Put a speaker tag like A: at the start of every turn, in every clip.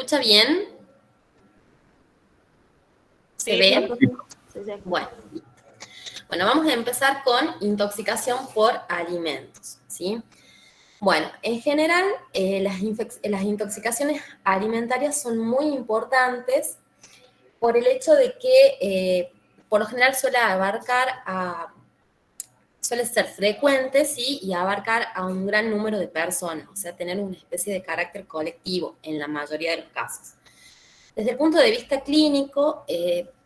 A: escucha bien? ¿Se
B: Sí,
A: ve?
B: sí, sí.
A: Bueno, vamos a empezar con intoxicación por alimentos, ¿sí? Bueno, en general, las intoxicaciones alimentarias son muy importantes por el hecho de que, por lo general, suele ser frecuente, ¿sí? Y abarcar a un gran número de personas, o sea, tener una especie de carácter colectivo en la mayoría de los casos. Desde el punto de vista clínico,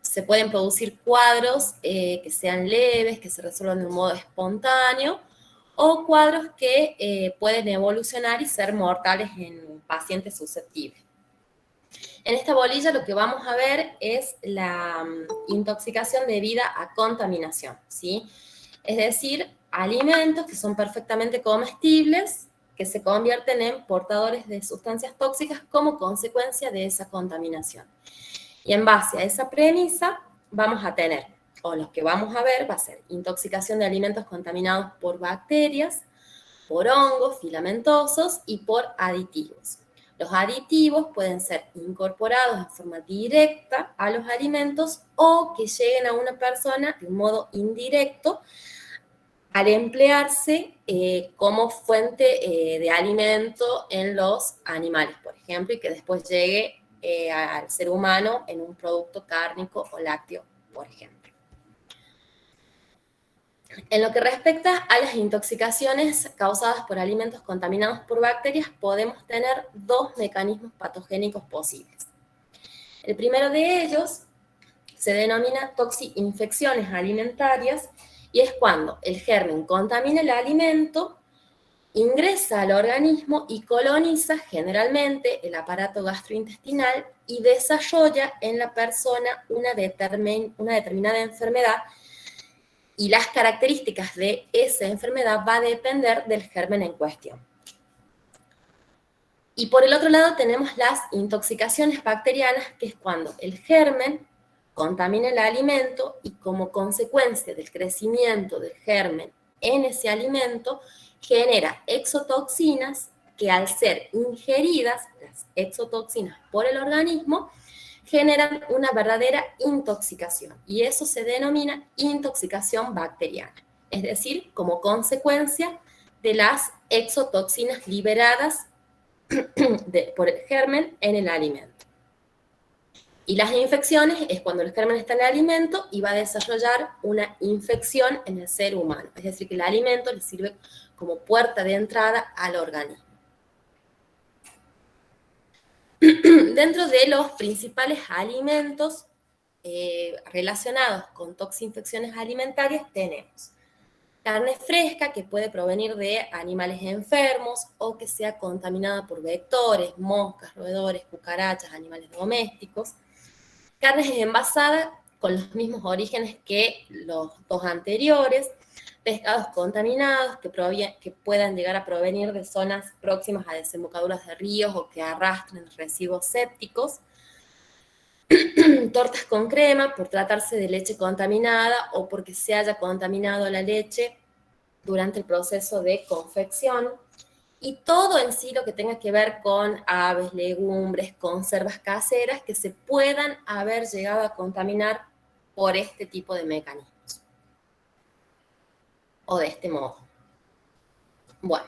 A: se pueden producir cuadros que sean leves, que se resuelvan de un modo espontáneo, o cuadros que pueden evolucionar y ser mortales en pacientes susceptibles. En esta bolilla lo que vamos a ver es la intoxicación debida a contaminación, ¿sí? Es decir, alimentos que son perfectamente comestibles, que se convierten en portadores de sustancias tóxicas como consecuencia de esa contaminación. Y en base a esa premisa vamos a tener, o lo que vamos a ver va a ser intoxicación de alimentos contaminados por bacterias, por hongos filamentosos y por aditivos. Los aditivos pueden ser incorporados en forma directa a los alimentos o que lleguen a una persona de un modo indirecto al emplearse como fuente de alimento en los animales, por ejemplo, y que después llegue al ser humano en un producto cárnico o lácteo, por ejemplo. En lo que respecta a las intoxicaciones causadas por alimentos contaminados por bacterias, podemos tener dos mecanismos patogénicos posibles. El primero de ellos se denomina toxinfecciones alimentarias y es cuando el germen contamina el alimento, ingresa al organismo y coloniza generalmente el aparato gastrointestinal y desarrolla en la persona una determinada enfermedad, y las características de esa enfermedad va a depender del germen en cuestión. Y por el otro lado tenemos las intoxicaciones bacterianas, que es cuando el germen contamina el alimento y como consecuencia del crecimiento del germen en ese alimento genera exotoxinas que, al ser ingeridas, las exotoxinas por el organismo, generan una verdadera intoxicación, y eso se denomina intoxicación bacteriana, es decir, como consecuencia de las exotoxinas liberadas por el germen en el alimento. Y las infecciones es cuando el germen está en el alimento y va a desarrollar una infección en el ser humano, es decir, que el alimento le sirve como puerta de entrada al organismo. Dentro de los principales alimentos relacionados con toxinfecciones alimentarias tenemos carne fresca, que puede provenir de animales enfermos o que sea contaminada por vectores, moscas, roedores, cucarachas, animales domésticos. Carnes envasadas con los mismos orígenes que los dos anteriores. Pescados contaminados que puedan llegar a provenir de zonas próximas a desembocaduras de ríos o que arrastren residuos sépticos. Tortas con crema, por tratarse de leche contaminada o porque se haya contaminado la leche durante el proceso de confección. Y todo en sí lo que tenga que ver con aves, legumbres, conservas caseras que se puedan haber llegado a contaminar por este tipo de mecanismos o de este modo. Bueno,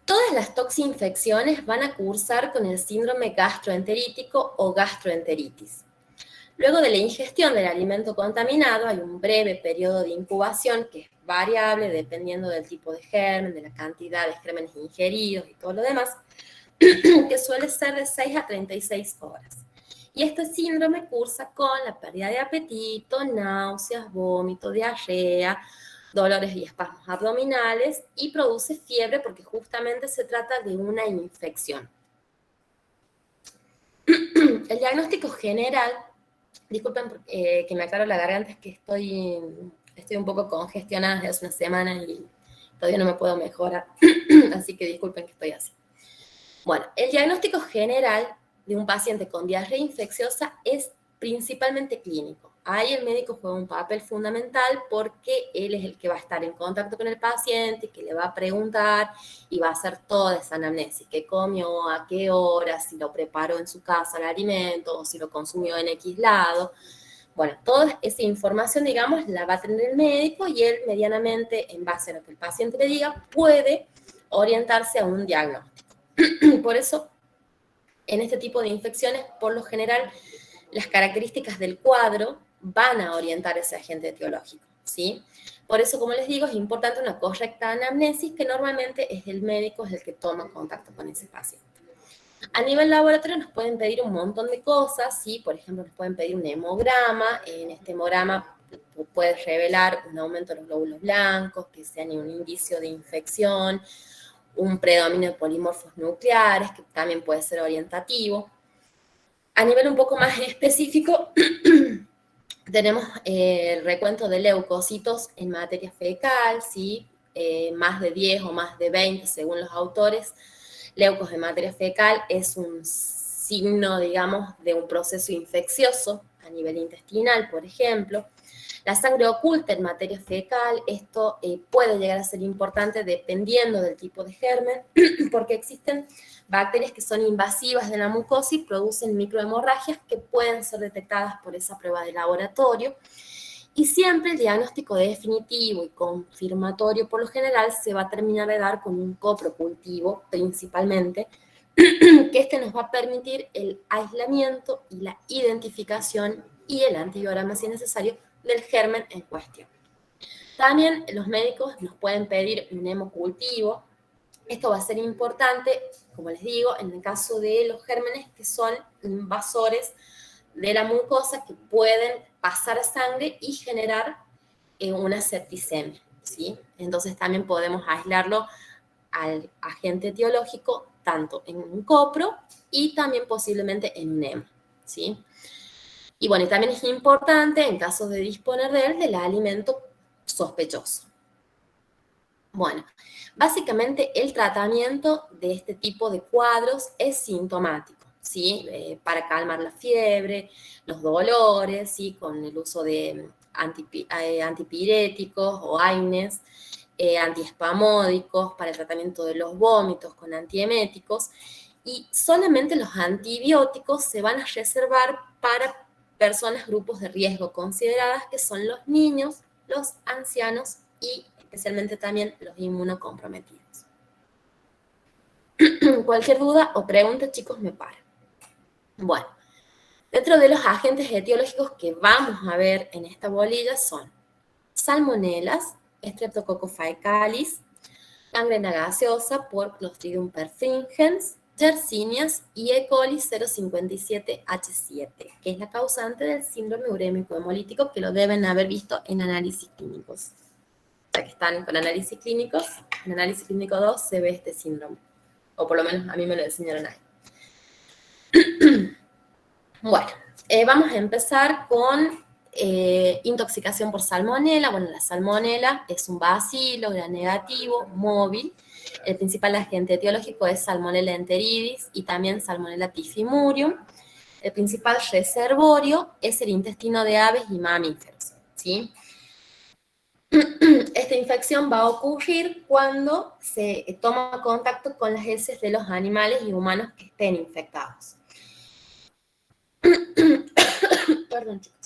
A: todas las toxinfecciones van a cursar con el síndrome gastroenterítico o gastroenteritis. Luego de la ingestión del alimento contaminado hay un breve periodo de incubación que es variable dependiendo del tipo de germen, de la cantidad de gérmenes ingeridos y todo lo demás, que suele ser de 6 a 36 horas. Y este síndrome cursa con la pérdida de apetito, náuseas, vómito, diarrea, dolores y espasmos abdominales, y produce fiebre porque justamente se trata de una infección. El diagnóstico general, disculpen que me aclaro la garganta, es que estoy un poco congestionada desde hace una semana y todavía no me puedo mejorar, así que disculpen que estoy así. Bueno, el diagnóstico general de un paciente con diarrea infecciosa es principalmente clínico. Ahí el médico juega un papel fundamental porque él es el que va a estar en contacto con el paciente, que le va a preguntar y va a hacer toda esa anamnesis, qué comió, a qué hora, si lo preparó en su casa el alimento o si lo consumió en X lado. Bueno, toda esa información, digamos, la va a tener el médico y él medianamente, en base a lo que el paciente le diga, puede orientarse a un diagnóstico. Por eso, en este tipo de infecciones, por lo general, las características del cuadro van a orientar ese agente etiológico, ¿sí? Por eso, como les digo, es importante una correcta anamnesis, que normalmente es el médico el que toma contacto con ese paciente. A nivel laboratorio nos pueden pedir un montón de cosas, ¿sí? Por ejemplo, nos pueden pedir un hemograma. En este hemograma puede revelar un aumento de los glóbulos blancos, que sean un indicio de infección, un predominio de polimorfos nucleares, que también puede ser orientativo. A nivel un poco más específico, tenemos el recuento de leucocitos en materia fecal, ¿sí? Más de 10 o más de 20, según los autores. Leucos en materia fecal es un signo, digamos, de un proceso infeccioso a nivel intestinal, por ejemplo. La sangre oculta en materia fecal, esto puede llegar a ser importante dependiendo del tipo de germen, porque existen bacterias que son invasivas de la mucosa y producen microhemorragias que pueden ser detectadas por esa prueba de laboratorio. Y siempre el diagnóstico definitivo y confirmatorio, por lo general, se va a terminar de dar con un coprocultivo, principalmente, que este nos va a permitir el aislamiento y la identificación y el antibiograma, si es necesario, del germen en cuestión. También los médicos nos pueden pedir un hemocultivo. Esto va a ser importante, como les digo, en el caso de los gérmenes que son invasores de la mucosa, que pueden pasar a sangre y generar una septicemia, ¿sí? Entonces también podemos aislarlo al agente etiológico tanto en un copro y también posiblemente en un hemo, ¿sí? Y bueno, y también es importante, en caso de disponer de él, del alimento sospechoso. Bueno, básicamente el tratamiento de este tipo de cuadros es sintomático, ¿sí? Para calmar la fiebre, los dolores, ¿sí? Con el uso de antipiréticos o AINES, antiespamódicos, para el tratamiento de los vómitos con antieméticos, y solamente los antibióticos se van a reservar para personas, grupos de riesgo consideradas, que son los niños, los ancianos y especialmente también los inmunocomprometidos. Cualquier duda o pregunta, chicos, me paran. Bueno, dentro de los agentes etiológicos que vamos a ver en esta bolilla son salmonelas, Streptococcus faecalis, gangrena gaseosa por Clostridium perfringens, Yersinia y E. coli 057H7, que es la causante del síndrome urémico hemolítico, que lo deben haber visto en análisis clínicos. O sea, que están con análisis clínicos, en análisis clínico 2 se ve este síndrome, o por lo menos a mí me lo enseñaron ahí. Bueno, vamos a empezar con intoxicación por salmonela. Bueno, la salmonela es un bacilo gram negativo, móvil. El principal agente etiológico es Salmonella enteridis y también Salmonella typhimurium. El principal reservorio es el intestino de aves y mamíferos, ¿sí? Esta infección va a ocurrir cuando se toma contacto con las heces de los animales y humanos que estén infectados. Perdón, chicos.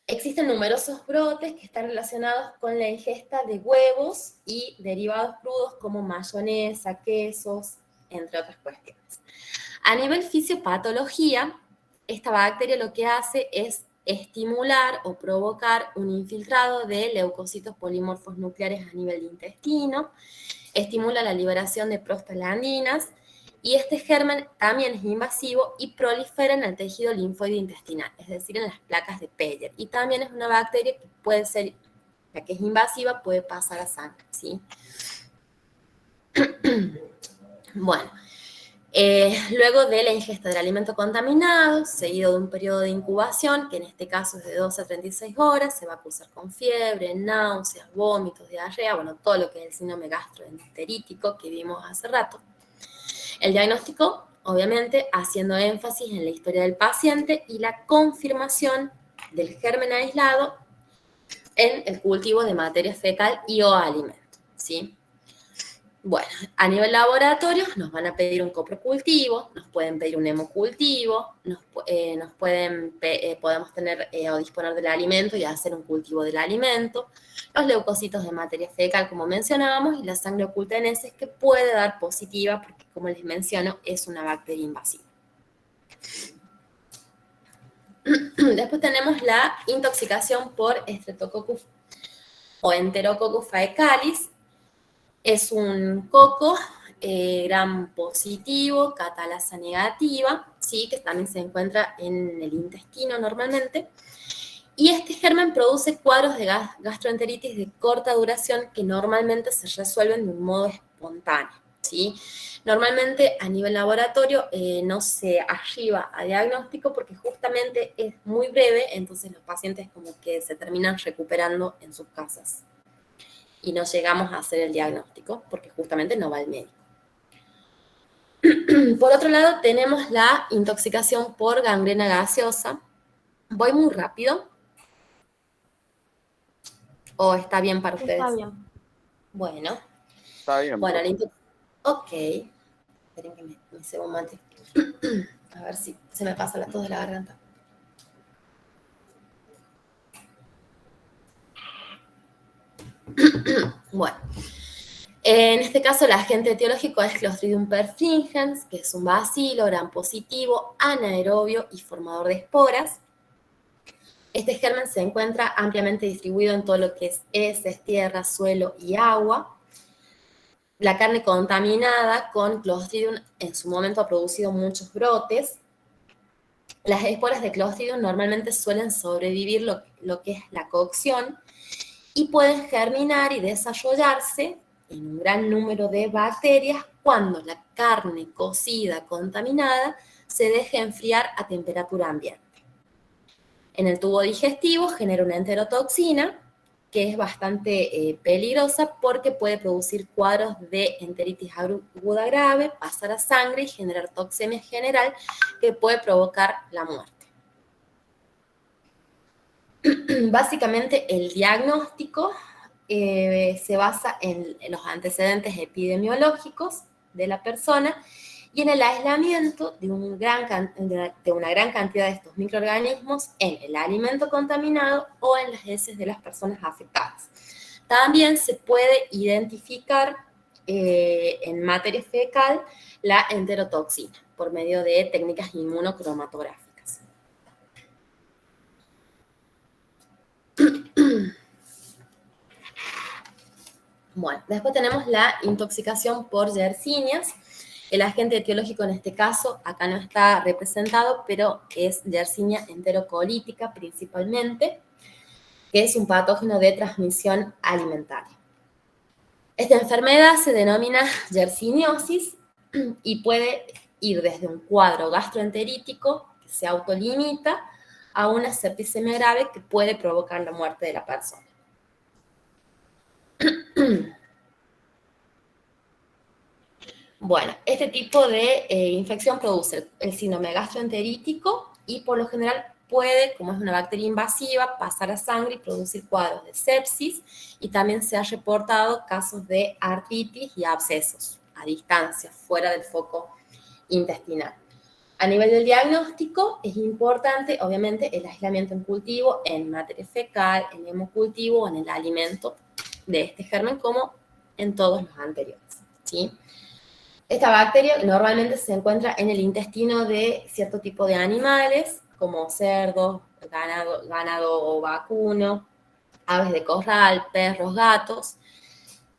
A: Existen numerosos brotes que están relacionados con la ingesta de huevos y derivados crudos como mayonesa, quesos, entre otras cuestiones. A nivel fisiopatología, esta bacteria lo que hace es estimular o provocar un infiltrado de leucocitos polimorfos nucleares a nivel de intestino, estimula la liberación de prostaglandinas, y este germen también es invasivo y prolifera en el tejido linfoide intestinal, es decir, en las placas de Peyer. Y también es una bacteria que puede ser, la que es invasiva, puede pasar a sangre, ¿sí? Bueno, luego de la ingesta del alimento contaminado, seguido de un periodo de incubación, que en este caso es de 12 a 36 horas, se va a cursar con fiebre, náuseas, vómitos, diarrea, bueno, todo lo que es el síndrome gastroenterítico que vimos hace rato. El diagnóstico obviamente haciendo énfasis en la historia del paciente y la confirmación del germen aislado en el cultivo de materia fecal y o alimento, ¿sí? Bueno, a nivel laboratorio nos van a pedir un coprocultivo, nos pueden pedir un hemocultivo, podemos tener o disponer del alimento y hacer un cultivo del alimento, los leucocitos de materia fecal, como mencionábamos, y la sangre oculta en heces que puede dar positiva porque, como les menciono, es una bacteria invasiva. Después tenemos la intoxicación por Streptococcus o Enterococcus faecalis. Es un coco gram positivo, catalasa negativa, ¿sí? Que también se encuentra en el intestino normalmente. Y este germen produce cuadros de gastroenteritis de corta duración que normalmente se resuelven de un modo espontáneo, ¿sí? Normalmente a nivel laboratorio no se arriba a diagnóstico porque justamente es muy breve, entonces los pacientes como que se terminan recuperando en sus casas y no llegamos a hacer el diagnóstico porque justamente no va al médico. Por otro lado, tenemos la intoxicación por gangrena gaseosa. Voy muy rápido. ¿O está bien para ustedes?
B: Está bien.
A: Bueno.
C: Está bien.
A: Bueno, ok. Esperen que me cebo un mate. A ver si se me pasa la tos de la garganta. Bueno. En este caso, el agente etiológico es Clostridium perfringens, que es un bacilo gram positivo, anaerobio y formador de esporas. Este germen se encuentra ampliamente distribuido en todo lo que es heces, tierra, suelo y agua. La carne contaminada con Clostridium en su momento ha producido muchos brotes. Las esporas de Clostridium normalmente suelen sobrevivir lo que es la cocción y pueden germinar y desarrollarse en un gran número de bacterias cuando la carne cocida contaminada se deja enfriar a temperatura ambiente. En el tubo digestivo genera una enterotoxina que es bastante peligrosa porque puede producir cuadros de enteritis aguda grave, pasar a sangre y generar toxemia general que puede provocar la muerte. Básicamente el diagnóstico se basa en los antecedentes epidemiológicos de la persona y en el aislamiento de una gran cantidad de estos microorganismos en el alimento contaminado o en las heces de las personas afectadas. También se puede identificar en materia fecal la enterotoxina por medio de técnicas inmunocromatográficas. Bueno, después tenemos la intoxicación por Yersinia. El agente etiológico en este caso acá no está representado, pero es Yersinia enterocolítica principalmente, que es un patógeno de transmisión alimentaria. Esta enfermedad se denomina yersiniosis y puede ir desde un cuadro gastroenterítico que se autolimita a una septicemia grave que puede provocar la muerte de la persona. Bueno, este tipo de infección produce el síndrome gastroenterítico y por lo general puede, como es una bacteria invasiva, pasar a sangre y producir cuadros de sepsis y también se han reportado casos de artritis y abscesos a distancia, fuera del foco intestinal. A nivel del diagnóstico es importante, obviamente, el aislamiento en cultivo, en materia fecal, en hemocultivo o en el alimento de este germen, como en todos los anteriores, ¿sí? Esta bacteria normalmente se encuentra en el intestino de cierto tipo de animales, como cerdos, ganado vacuno, aves de corral, perros, gatos,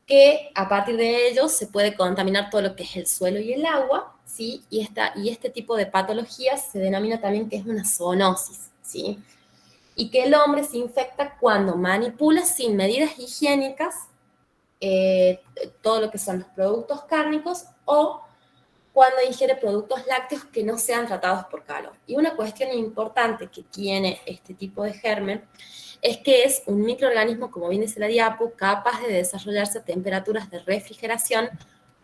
A: que a partir de ellos se puede contaminar todo lo que es el suelo y el agua, ¿sí? Y este tipo de patologías se denomina también que es una zoonosis, ¿sí? Y que el hombre se infecta cuando manipula sin medidas higiénicas todo lo que son los productos cárnicos o cuando ingiere productos lácteos que no sean tratados por calor. Y una cuestión importante que tiene este tipo de germen es que es un microorganismo, como bien dice la diapo, capaz de desarrollarse a temperaturas de refrigeración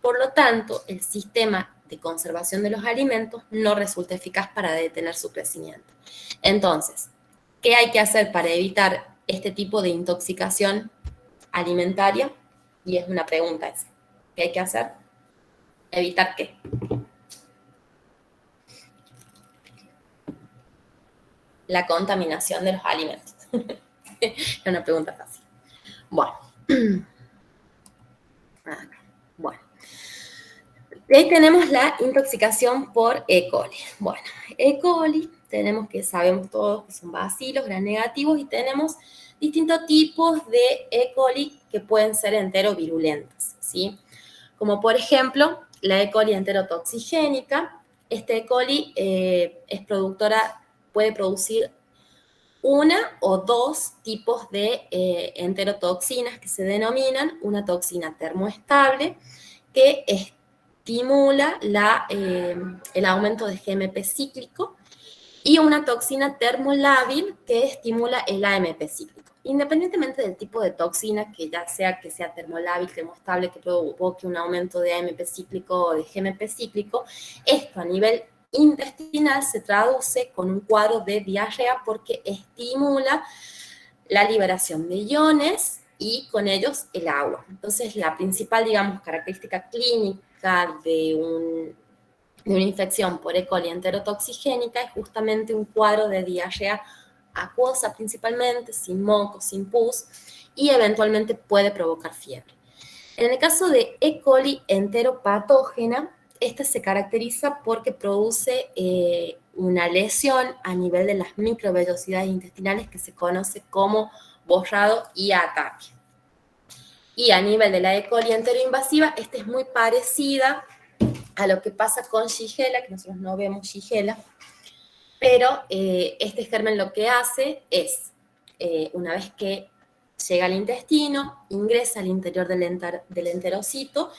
A: por lo tanto, el sistema de conservación de los alimentos no resulta eficaz para detener su crecimiento. Entonces, ¿qué hay que hacer para evitar este tipo de intoxicación alimentaria? Y es una pregunta esa. ¿Qué hay que hacer? ¿Evitar qué? La contaminación de los alimentos. Es una pregunta fácil. Bueno. Bueno. Ahí tenemos la intoxicación por E. coli. Bueno, E. coli tenemos que sabemos todos que son bacilos, gram negativos, y tenemos distintos tipos de E. coli que pueden ser enterovirulentas, ¿sí? Como por ejemplo, la E. coli enterotoxigénica. Este E. coli es productora, puede producir una o dos tipos de enterotoxinas que se denominan una toxina termoestable que estimula el aumento de GMP cíclico y una toxina termolábil que estimula el AMP cíclico. Independientemente del tipo de toxina, que ya sea que sea termolábil, termoestable, que provoque un aumento de AMP cíclico o de GMP cíclico, esto a nivel intestinal se traduce con un cuadro de diarrea porque estimula la liberación de iones y con ellos el agua. Entonces, la principal, digamos, característica clínica de una infección por E. coli enterotoxigénica es justamente un cuadro de diarrea acuosa principalmente, sin moco, sin pus, y eventualmente puede provocar fiebre. En el caso de E. coli enteropatógena, esta se caracteriza porque produce una lesión a nivel de las microvellosidades intestinales que se conoce como borrado y ataque. Y a nivel de la E. coli enteroinvasiva, esta es muy parecida a lo que pasa con Shigella, que nosotros no vemos Shigella, pero este germen lo que hace es, una vez que llega al intestino, ingresa al interior del enterocito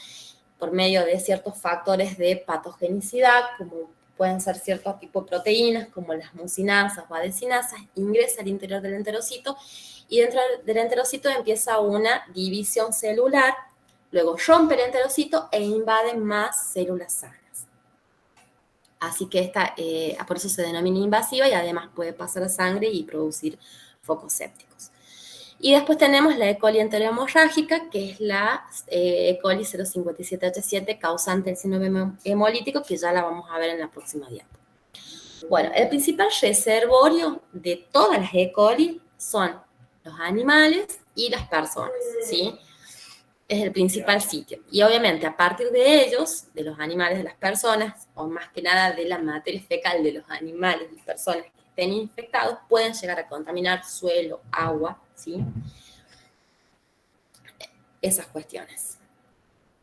A: por medio de ciertos factores de patogenicidad, como pueden ser ciertos tipos de proteínas, como las mucinasas o adesinasas, ingresa al interior del enterocito y dentro del enterocito empieza una división celular, luego rompe el enterocito e invade más células sanas. Así que por eso se denomina invasiva y además puede pasar a sangre y producir focos sépticos. Y después tenemos la E. coli enterohemorrágica, que es la E. coli 057H7 causante del síndrome hemolítico, que ya la vamos a ver en la próxima diapositiva. Bueno, el principal reservorio de todas las E. coli son los animales y las personas, ¿sí? Es el principal sitio. Y obviamente a partir de ellos, de los animales, de las personas, o más que nada de la materia fecal de los animales y personas que estén infectados, pueden llegar a contaminar suelo, agua, ¿sí? Esas cuestiones.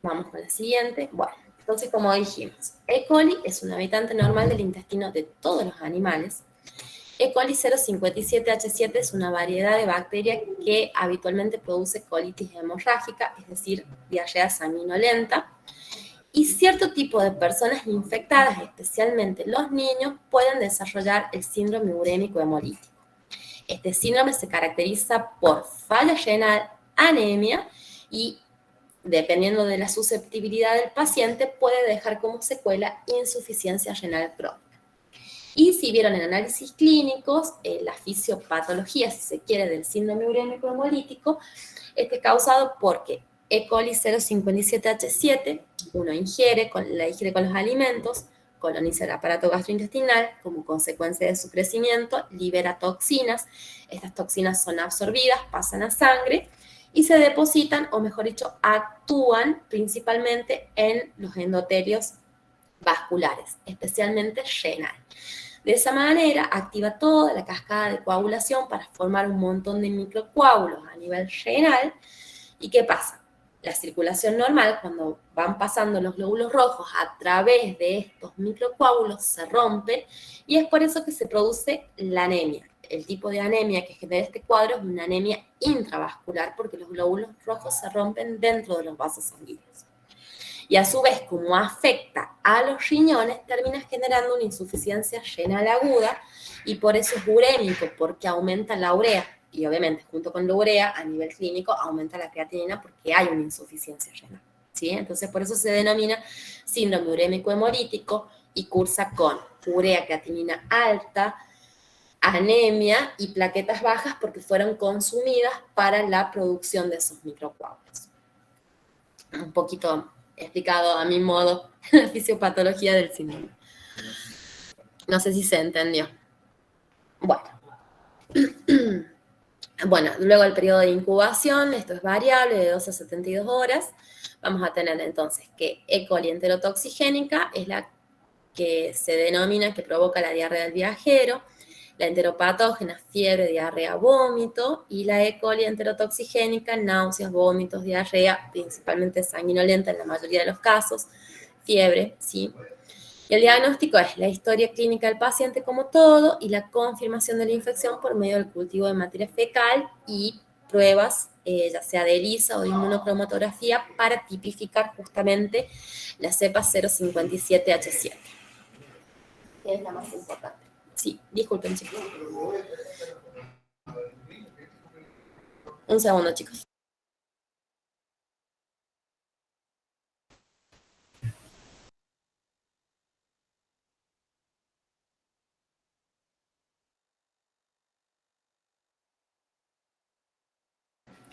A: Vamos con la siguiente. Bueno, entonces como dijimos, E. coli es un habitante normal del intestino de todos los animales. E. coli 057H7 es una variedad de bacteria que habitualmente produce colitis hemorrágica, es decir, diarrea sanguinolenta. Y cierto tipo de personas infectadas, especialmente los niños, pueden desarrollar el síndrome urémico hemolítico. Este síndrome se caracteriza por falla renal, anemia y, dependiendo de la susceptibilidad del paciente, puede dejar como secuela insuficiencia renal crónica. Y si vieron en análisis clínicos, la fisiopatología, si se quiere, del síndrome urémico hemolítico, este es causado porque E. coli 057H7, uno la ingiere con los alimentos, coloniza el aparato gastrointestinal, como consecuencia de su crecimiento, libera toxinas, estas toxinas son absorbidas, pasan a sangre y se depositan, o mejor dicho, actúan principalmente en los endotelios vasculares, especialmente renal. De esa manera, activa toda la cascada de coagulación para formar un montón de microcoágulos a nivel renal. ¿Y qué pasa? La circulación normal, cuando van pasando los glóbulos rojos a través de estos microcoágulos, se rompen y es por eso que se produce la anemia. El tipo de anemia que genera este cuadro es una anemia intravascular porque los glóbulos rojos se rompen dentro de los vasos sanguíneos. Y a su vez, como afecta a los riñones, termina generando una insuficiencia renal aguda y por eso es urémico, porque aumenta la urea. Y obviamente, junto con la urea, a nivel clínico, aumenta la creatinina porque hay una insuficiencia renal. ¿sí? Entonces, por eso se denomina síndrome urémico hemolítico y cursa con urea creatinina alta, anemia y plaquetas bajas porque fueron consumidas para la producción de esos microcoágulos. Un poquito explicado a mi modo la fisiopatología del síndrome. No sé si se entendió. Bueno. Bueno, luego el periodo de incubación, esto es variable, de 12 a 72 horas. Vamos a tener entonces que E. coli enterotoxigénica es la que se denomina que provoca la diarrea del viajero, la enteropatógena, fiebre, diarrea, vómito, y la E. coli enterotoxigénica, náuseas, vómitos, diarrea, principalmente sanguinolenta en la mayoría de los casos, fiebre, ¿sí? Y el diagnóstico es la historia clínica del paciente como todo y la confirmación de la infección por medio del cultivo de materia fecal y pruebas, ya sea de ELISA o de inmunocromatografía, para tipificar justamente la cepa 057H7, que es la más importante. Sí, disculpen, chicos. Un segundo, chicos.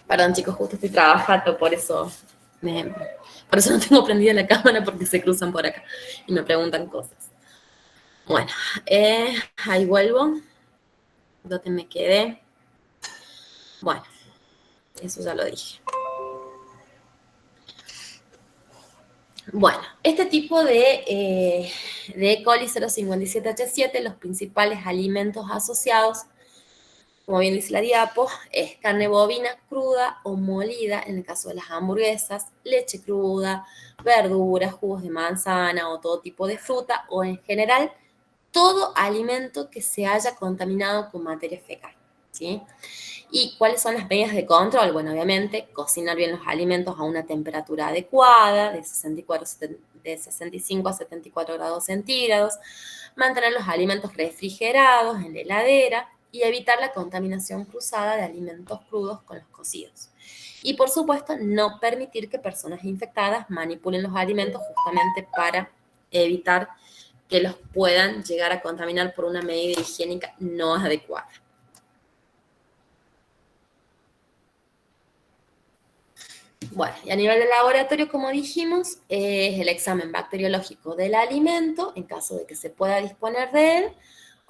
A: Perdón, chicos, justo estoy trabajando, por eso no tengo prendida la cámara porque se cruzan por acá y me preguntan cosas. Bueno, ahí vuelvo. ¿Dónde me quedé? Bueno, eso ya lo dije. Bueno, este tipo de E. coli 057H7, los principales alimentos asociados, como bien dice la diapo, es carne bovina cruda o molida, en el caso de las hamburguesas, leche cruda, verduras, jugos de manzana o todo tipo de fruta, o en general, todo alimento que se haya contaminado con materia fecal, ¿sí? ¿Y cuáles son las medidas de control? Bueno, obviamente, cocinar bien los alimentos a una temperatura adecuada, de 65 a 74 grados centígrados, mantener los alimentos refrigerados en la heladera y evitar la contaminación cruzada de alimentos crudos con los cocidos. Y por supuesto, no permitir que personas infectadas manipulen los alimentos justamente para evitar que los puedan llegar a contaminar por una medida higiénica no adecuada. Bueno, y a nivel de laboratorio, como dijimos, es el examen bacteriológico del alimento, en caso de que se pueda disponer de él,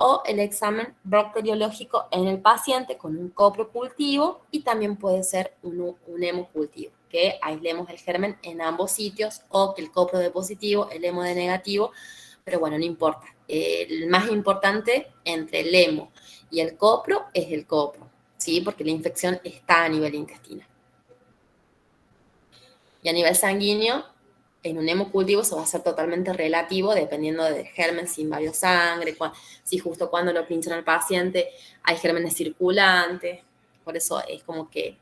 A: o el examen bacteriológico en el paciente con un coprocultivo y también puede ser un hemocultivo, que aislemos el germen en ambos sitios o que el copro de positivo, el hemo de negativo, pero bueno, no importa. El más importante entre el hemo y el copro es el copro, ¿sí? Porque la infección está a nivel intestinal. Y a nivel sanguíneo, en un hemocultivo eso va a ser totalmente relativo dependiendo del germen, si invadió sangre, si justo cuando lo pinchan al paciente hay gérmenes circulantes. Por eso es como que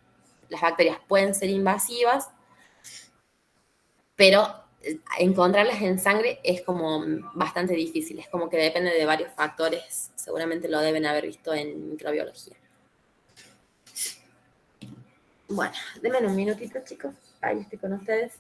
A: las bacterias pueden ser invasivas, pero encontrarlas en sangre es como bastante difícil. Es como que depende de varios factores. Seguramente lo deben haber visto en microbiología. Bueno, denme un minutito, chicos. Ahí estoy con ustedes.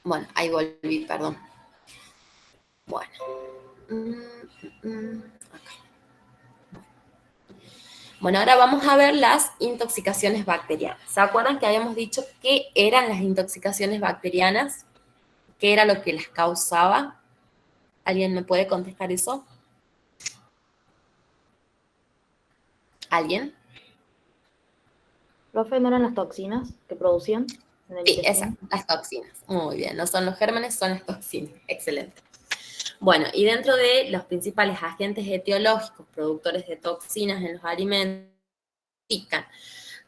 A: Bueno, ahí volví, perdón. Bueno. Acá. Bueno, ahora vamos a ver las intoxicaciones bacterianas. ¿Se acuerdan que habíamos dicho qué eran las intoxicaciones bacterianas? ¿Qué era lo que las causaba? ¿Alguien me puede contestar eso? ¿Alguien?
B: ¿Profe, no eran las toxinas que producían en el
A: Sí,
B: intestino?
A: esas, las toxinas. Muy bien, no son los gérmenes, son las toxinas. Excelente. Bueno, y dentro de los principales agentes etiológicos productores de toxinas en los alimentos,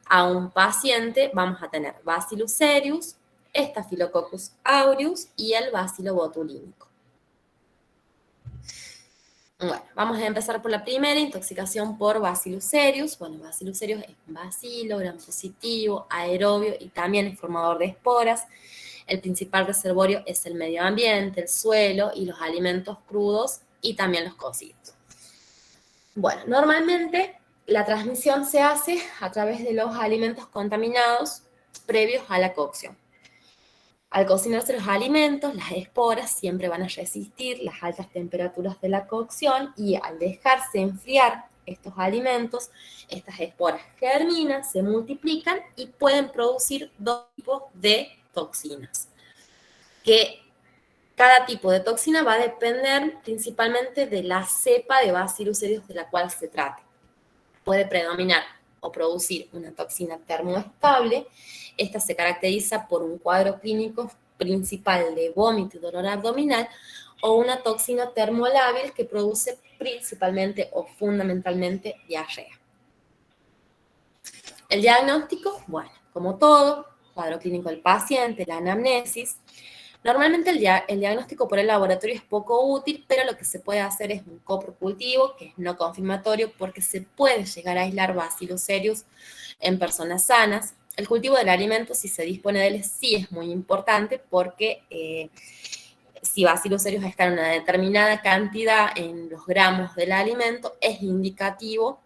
A: a un paciente vamos a tener Bacillus cereus, Staphylococcus aureus y el bacilo botulínico. Bueno, vamos a empezar por la primera, intoxicación por Bacillus cereus. Bueno, Bacillus cereus es un bacilo gram positivo, aerobio y también es formador de esporas. El principal reservorio es el medio ambiente, el suelo y los alimentos crudos y también los cocidos. Bueno, normalmente la transmisión se hace a través de los alimentos contaminados previos a la cocción. Al cocinarse los alimentos, las esporas siempre van a resistir las altas temperaturas de la cocción y al dejarse enfriar estos alimentos, estas esporas germinan, se multiplican y pueden producir dos tipos de toxinas. Que cada tipo de toxina va a depender principalmente de la cepa de Bacillus cereus de la cual se trate. Puede predominar o producir una toxina termoestable. Esta se caracteriza por un cuadro clínico principal de vómito y dolor abdominal, o una toxina termolábil que produce principalmente o fundamentalmente diarrea. El diagnóstico, bueno, como todo, cuadro clínico del paciente, la anamnesis. Normalmente el diagnóstico por el laboratorio es poco útil, pero lo que se puede hacer es un coprocultivo, que es no confirmatorio, porque se puede llegar a aislar Bacillus cereus en personas sanas. El cultivo del alimento, si se dispone de él, sí es muy importante, porque si Bacillus cereus está en una determinada cantidad en los gramos del alimento, es indicativo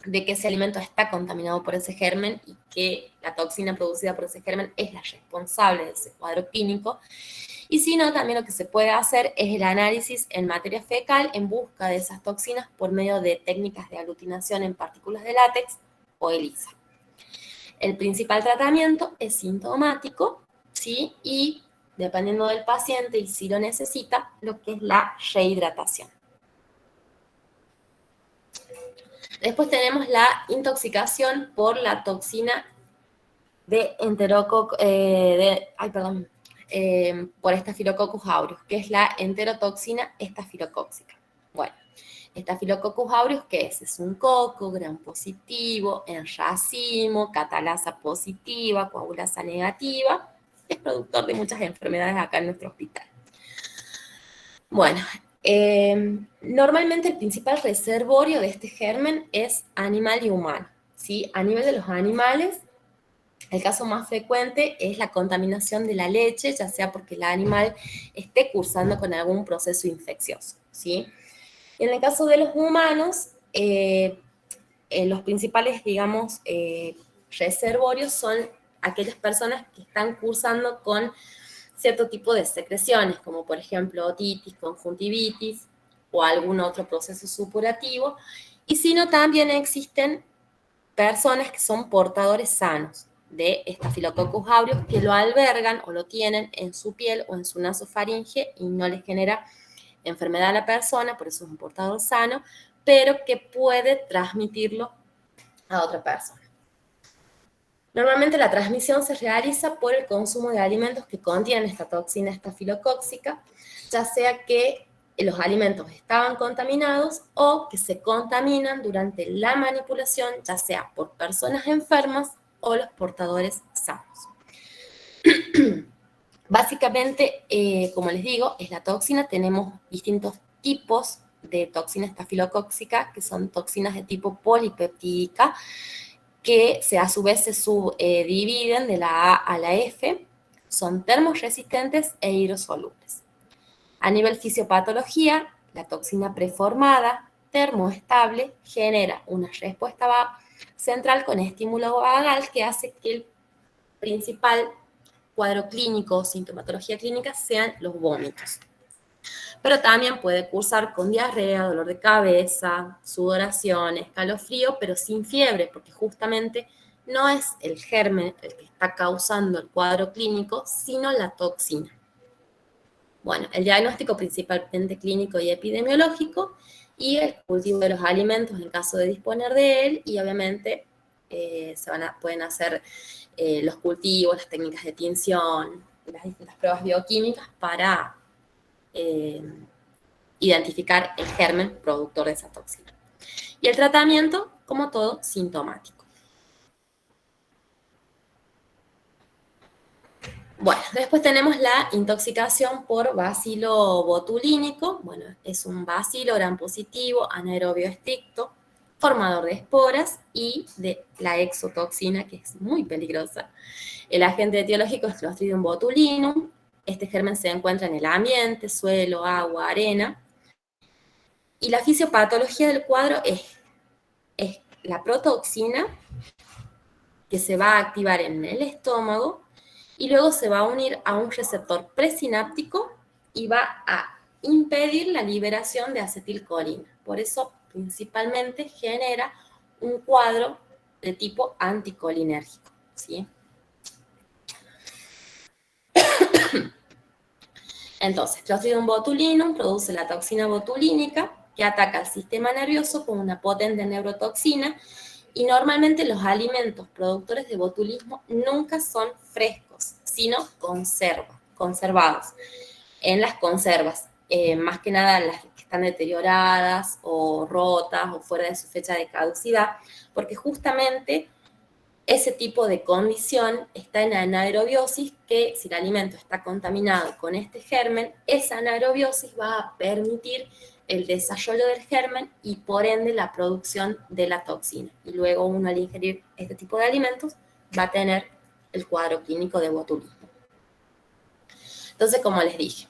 A: de que ese alimento está contaminado por ese germen y que la toxina producida por ese germen es la responsable de ese cuadro clínico. Y si no, también lo que se puede hacer es el análisis en materia fecal en busca de esas toxinas por medio de técnicas de aglutinación en partículas de látex o ELISA. El principal tratamiento es sintomático, ¿sí? Y dependiendo del paciente y si lo necesita, lo que es la rehidratación. Después tenemos la intoxicación por la toxina de por Staphylococcus aureus, que es la enterotoxina estafilocóxica. Bueno, Staphylococcus aureus, ¿qué es? Es un coco gram positivo, en racimo, catalasa positiva, coagulasa negativa. Es productor de muchas enfermedades acá en nuestro hospital. Bueno, normalmente el principal reservorio de este germen es animal y humano, ¿sí? A nivel de los animales, el caso más frecuente es la contaminación de la leche, ya sea porque el animal esté cursando con algún proceso infeccioso, ¿sí? En el caso de los humanos, los principales, digamos, reservorios son aquellas personas que están cursando con cierto tipo de secreciones, como por ejemplo otitis, conjuntivitis o algún otro proceso supurativo. Y si no, también existen personas que son portadores sanos de Staphylococcus aureus que lo albergan o lo tienen en su piel o en su nasofaringe y no les genera enfermedad a la persona, por eso es un portador sano, pero que puede transmitirlo a otra persona. Normalmente la transmisión se realiza por el consumo de alimentos que contienen esta toxina estafilocóxica, ya sea que los alimentos estaban contaminados o que se contaminan durante la manipulación, ya sea por personas enfermas o los portadores sanos. Básicamente, como les digo, es la toxina. Tenemos distintos tipos de toxina estafilocóxica, que son toxinas de tipo polipeptídica, que a su vez se subdividen de la A a la F, son termorresistentes e hidrosolubles. A nivel fisiopatología, la toxina preformada, termoestable, genera una respuesta central con estímulo vagal que hace que el principal cuadro clínico o sintomatología clínica sean los vómitos. Pero también puede cursar con diarrea, dolor de cabeza, sudoración, escalofrío, pero sin fiebre, porque justamente no es el germen el que está causando el cuadro clínico, sino la toxina. Bueno, el diagnóstico principalmente clínico y epidemiológico y el cultivo de los alimentos en caso de disponer de él y obviamente pueden hacer los cultivos, las técnicas de tinción, las distintas pruebas bioquímicas para identificar el germen productor de esa toxina. Y el tratamiento, como todo, sintomático. Bueno, después tenemos la intoxicación por bacilo botulínico. Bueno, es un bacilo gram positivo, anaerobio estricto, formador de esporas y de la exotoxina, que es muy peligrosa. El agente etiológico es Clostridium botulinum. Este germen se encuentra en el ambiente, suelo, agua, arena. Y la fisiopatología del cuadro es la protoxina, que se va a activar en el estómago y luego se va a unir a un receptor presináptico y va a impedir la liberación de acetilcolina. Por eso, principalmente, genera un cuadro de tipo anticolinérgico, ¿sí? Entonces, Clostridium botulinum produce la toxina botulínica que ataca al sistema nervioso con una potente neurotoxina y normalmente los alimentos productores de botulismo nunca son frescos, sino conservados en las conservas, más que nada las que están deterioradas o rotas o fuera de su fecha de caducidad, porque justamente ese tipo de condición está en la anaerobiosis, que si el alimento está contaminado con este germen, esa anaerobiosis va a permitir el desarrollo del germen y por ende la producción de la toxina. Y luego uno al ingerir este tipo de alimentos va a tener el cuadro clínico de botulismo. Entonces, como les dije,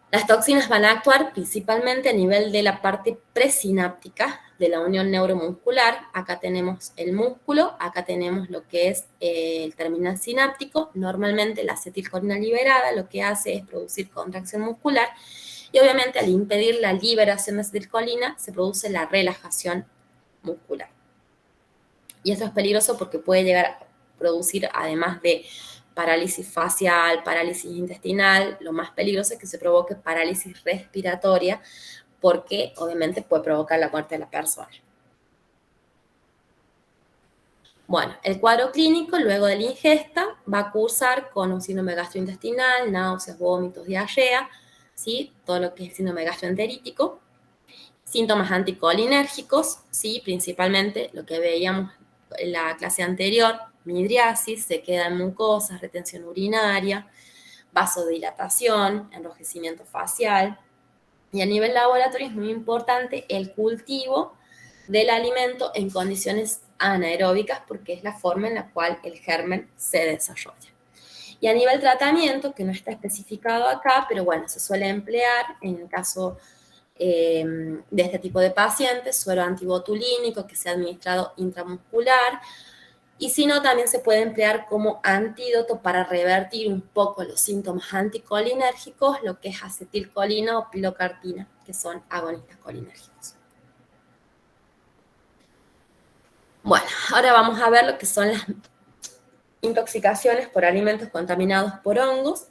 A: las toxinas van a actuar principalmente a nivel de la parte presináptica de la unión neuromuscular. Acá tenemos el músculo, acá tenemos lo que es el terminal sináptico. Normalmente la acetilcolina liberada lo que hace es producir contracción muscular y obviamente al impedir la liberación de acetilcolina se produce la relajación muscular. Y esto es peligroso porque puede llegar a producir, además de parálisis facial, parálisis intestinal, lo más peligroso es que se provoque parálisis respiratoria, porque obviamente puede provocar la muerte de la persona. Bueno, el cuadro clínico luego de la ingesta va a cursar con un síndrome gastrointestinal, náuseas, vómitos, diarrea, ¿sí? Todo lo que es el síndrome gastroenterítico, síntomas anticolinérgicos, ¿sí? Principalmente lo que veíamos en la clase anterior, midriasis, sequedad en mucosas, retención urinaria, vasodilatación, enrojecimiento facial. Y a nivel laboratorio es muy importante el cultivo del alimento en condiciones anaeróbicas porque es la forma en la cual el germen se desarrolla. Y a nivel tratamiento, que no está especificado acá, pero bueno, se suele emplear en el caso de este tipo de pacientes, suero antibotulínico que sea administrado intramuscular, y si no, también se puede emplear como antídoto para revertir un poco los síntomas anticolinérgicos, lo que es acetilcolina o pilocarpina, que son agonistas colinérgicos. Bueno, ahora vamos a ver lo que son las intoxicaciones por alimentos contaminados por hongos,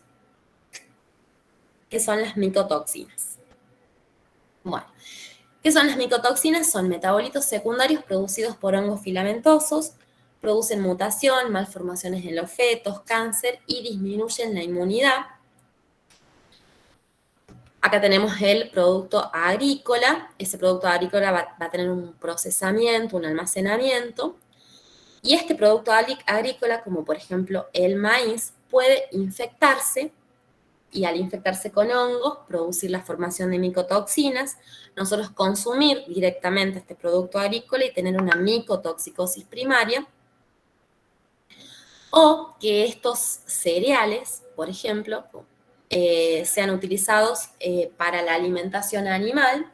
A: que son las micotoxinas. Bueno, ¿qué son las micotoxinas? Son metabolitos secundarios producidos por hongos filamentosos, producen mutación, malformaciones en los fetos, cáncer y disminuyen la inmunidad. Acá tenemos el producto agrícola. Ese producto agrícola va a tener un procesamiento, un almacenamiento. Y este producto agrícola, como por ejemplo el maíz, puede infectarse y al infectarse con hongos, producir la formación de micotoxinas, nosotros consumir directamente este producto agrícola y tener una micotoxicosis primaria, o que estos cereales, por ejemplo, sean utilizados para la alimentación animal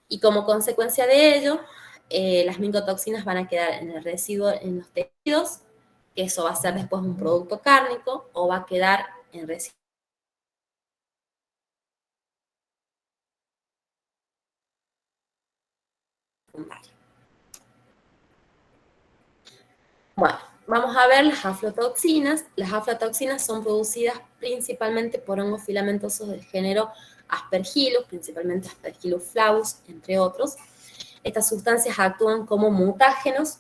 A: y como consecuencia de ello, las micotoxinas van a quedar en el residuo en los tejidos, que eso va a ser después un producto cárnico o va a quedar en residuo. Bueno, vamos a ver las aflatoxinas. Las aflatoxinas son producidas principalmente por hongos filamentosos del género Aspergillus, principalmente Aspergillus flavus, entre otros. Estas sustancias actúan como mutágenos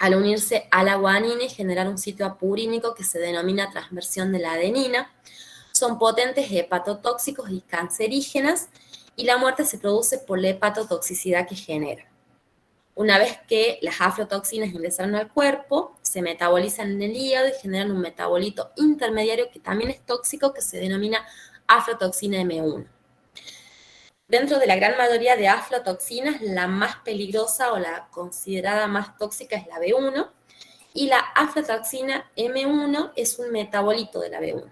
A: al unirse a la guanina y generar un sitio apurínico que se denomina transversión de la adenina. Son potentes hepatotóxicos y cancerígenas y la muerte se produce por la hepatotoxicidad que genera. Una vez que las aflatoxinas ingresaron al cuerpo, se metabolizan en el hígado y generan un metabolito intermediario que también es tóxico, que se denomina aflatoxina M1. Dentro de la gran mayoría de aflatoxinas, la más peligrosa o la considerada más tóxica es la B1, y la aflatoxina M1 es un metabolito de la B1,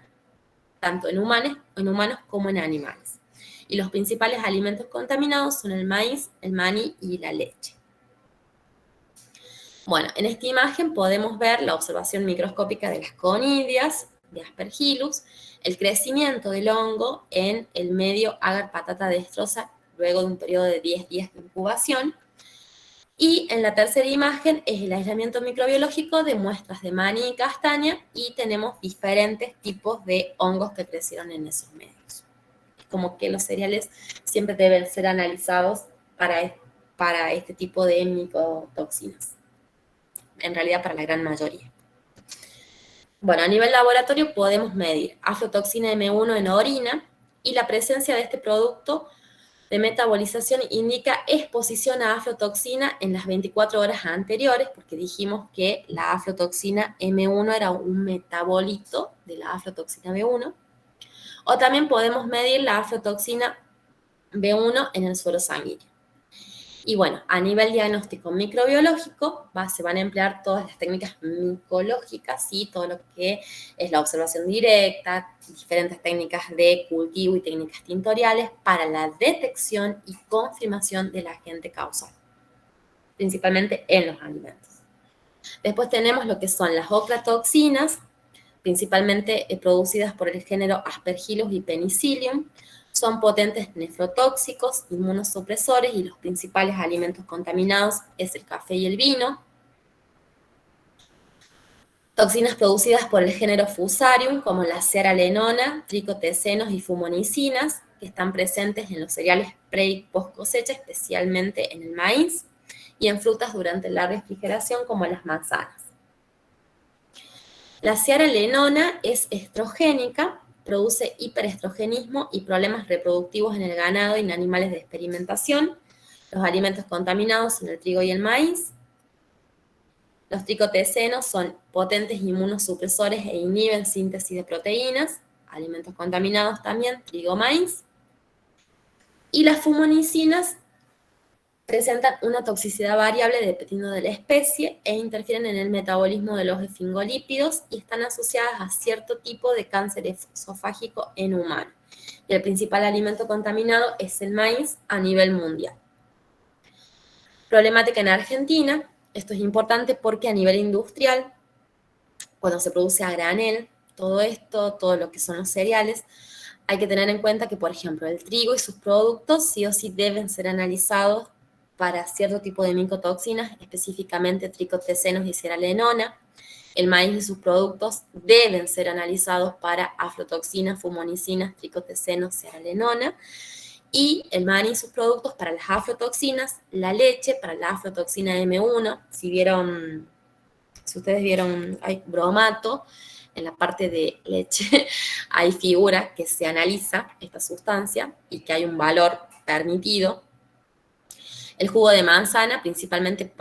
A: tanto en humanos como en animales. Y los principales alimentos contaminados son el maíz, el maní y la leche. Bueno, en esta imagen podemos ver la observación microscópica de las conidias, de Aspergillus, el crecimiento del hongo en el medio agar patata destrosa luego de un periodo de 10 días de incubación. Y en la tercera imagen es el aislamiento microbiológico de muestras de maní y castaña, y tenemos diferentes tipos de hongos que crecieron en esos medios. Como que los cereales siempre deben ser analizados para este tipo de micotoxinas. En realidad para la gran mayoría. Bueno, a nivel laboratorio podemos medir aflatoxina M1 en orina, y la presencia de este producto de metabolización indica exposición a aflatoxina en las 24 horas anteriores, porque dijimos que la aflatoxina M1 era un metabolito de la aflatoxina B1. O también podemos medir la aflatoxina B1 en el suero sanguíneo. Y bueno, a nivel diagnóstico microbiológico se van a emplear todas las técnicas micológicas, ¿sí? Todo lo que es la observación directa, diferentes técnicas de cultivo y técnicas tintoriales para la detección y confirmación del agente causal, principalmente en los alimentos. Después tenemos lo que son las ocratoxinas, principalmente producidas por el género Aspergillus y Penicillium. Son potentes nefrotóxicos, inmunosupresores, y los principales alimentos contaminados es el café y el vino. Toxinas producidas por el género Fusarium, como la cearalenona, tricotecenos y fumonicinas, que están presentes en los cereales pre y post cosecha, especialmente en el maíz, y en frutas durante la refrigeración, como las manzanas. La cearalenona es estrogénica, produce hiperestrogenismo y problemas reproductivos en el ganado y en animales de experimentación. Los alimentos contaminados son el trigo y el maíz. Los tricotecenos son potentes inmunosupresores e inhiben síntesis de proteínas. Alimentos contaminados también, trigo, maíz. Y las fumonicinas presentan una toxicidad variable dependiendo de la especie e interfieren en el metabolismo de los esfingolípidos y están asociadas a cierto tipo de cáncer esofágico en humanos. Y el principal alimento contaminado es el maíz a nivel mundial. Problemática en Argentina. Esto es importante porque a nivel industrial, cuando se produce a granel, todo lo que son los cereales, hay que tener en cuenta que, por ejemplo, el trigo y sus productos sí o sí deben ser analizados para cierto tipo de micotoxinas, específicamente tricotecenos y cearalenona. El maíz y sus productos deben ser analizados para aflatoxinas, fumonicinas, tricotecenos, cearalenona. Y el maní y sus productos para las aflatoxinas, la leche para la aflatoxina M1. Si ustedes vieron, hay bromato, en la parte de leche hay figura que se analiza esta sustancia y que hay un valor permitido. El jugo de manzana principalmente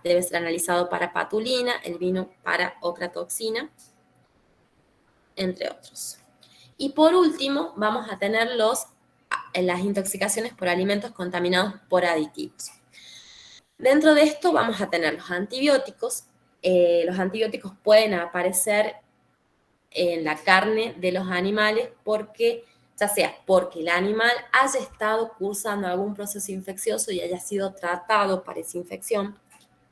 A: debe ser analizado para patulina, el vino para ocratoxina, entre otros. Y por último, vamos a tener las intoxicaciones por alimentos contaminados por aditivos. Dentro de esto vamos a tener los antibióticos. Los antibióticos pueden aparecer en la carne de los animales ya sea porque el animal haya estado cursando algún proceso infeccioso y haya sido tratado para esa infección,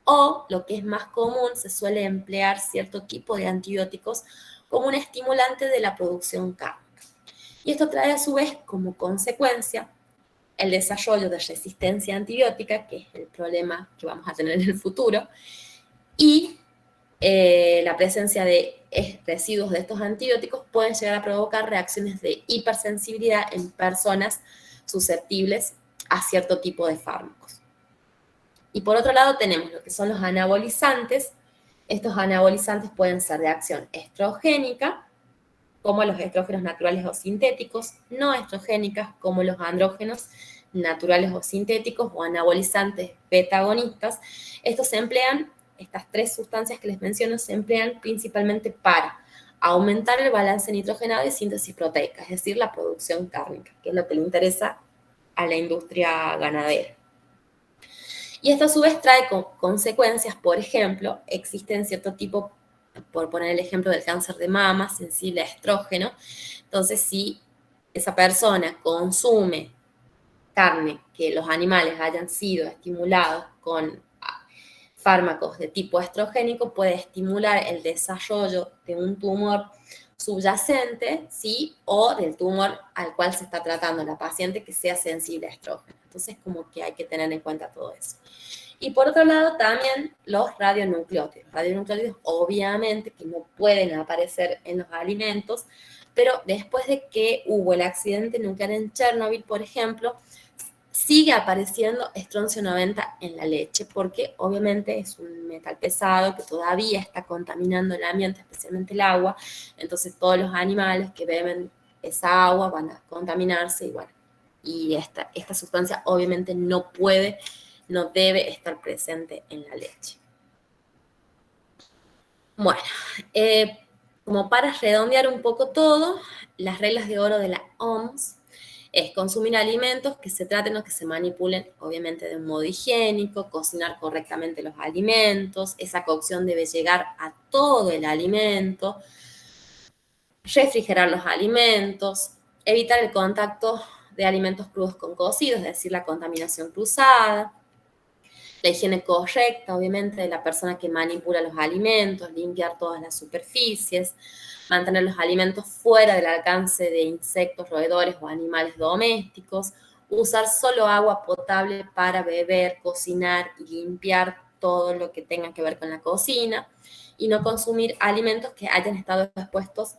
A: o, lo que es más común, se suele emplear cierto tipo de antibióticos como un estimulante de la producción cárnica. Y esto trae a su vez como consecuencia el desarrollo de resistencia antibiótica, que es el problema que vamos a tener en el futuro, y la presencia de residuos de estos antibióticos pueden llegar a provocar reacciones de hipersensibilidad en personas susceptibles a cierto tipo de fármacos. Y por otro lado tenemos lo que son los anabolizantes. Estos anabolizantes pueden ser de acción estrogénica, como los estrógenos naturales o sintéticos, no estrogénicas, como los andrógenos, naturales o sintéticos o anabolizantes beta-agonistas. Estas tres sustancias que les menciono se emplean principalmente para aumentar el balance nitrogenado y síntesis proteica, es decir, la producción cárnica, que es lo que le interesa a la industria ganadera. Y esto a su vez trae consecuencias, por ejemplo, existen cierto tipo, por poner el ejemplo del cáncer de mama, sensible a estrógeno. Entonces, si esa persona consume carne que los animales hayan sido estimulados con fármacos de tipo estrogénico, puede estimular el desarrollo de un tumor subyacente, ¿sí? O del tumor al cual se está tratando la paciente que sea sensible a estrógeno. Entonces, como que hay que tener en cuenta todo eso. Y por otro lado, también los radionucleótidos. Los radionucleótidos, obviamente, que no pueden aparecer en los alimentos, pero después de que hubo el accidente nuclear en Chernobyl, por ejemplo, sigue apareciendo estroncio 90 en la leche, porque obviamente es un metal pesado que todavía está contaminando el ambiente, especialmente el agua. Entonces, todos los animales que beben esa agua van a contaminarse y bueno, y esta sustancia obviamente no debe estar presente en la leche. Bueno, como para redondear un poco todo, las reglas de oro de la OMS es consumir alimentos que se traten o que se manipulen, obviamente, de un modo higiénico, cocinar correctamente los alimentos, esa cocción debe llegar a todo el alimento, refrigerar los alimentos, evitar el contacto de alimentos crudos con cocidos, es decir, la contaminación cruzada, la higiene correcta, obviamente, de la persona que manipula los alimentos, limpiar todas las superficies, mantener los alimentos fuera del alcance de insectos, roedores o animales domésticos, usar solo agua potable para beber, cocinar y limpiar todo lo que tenga que ver con la cocina, y no consumir alimentos que hayan estado expuestos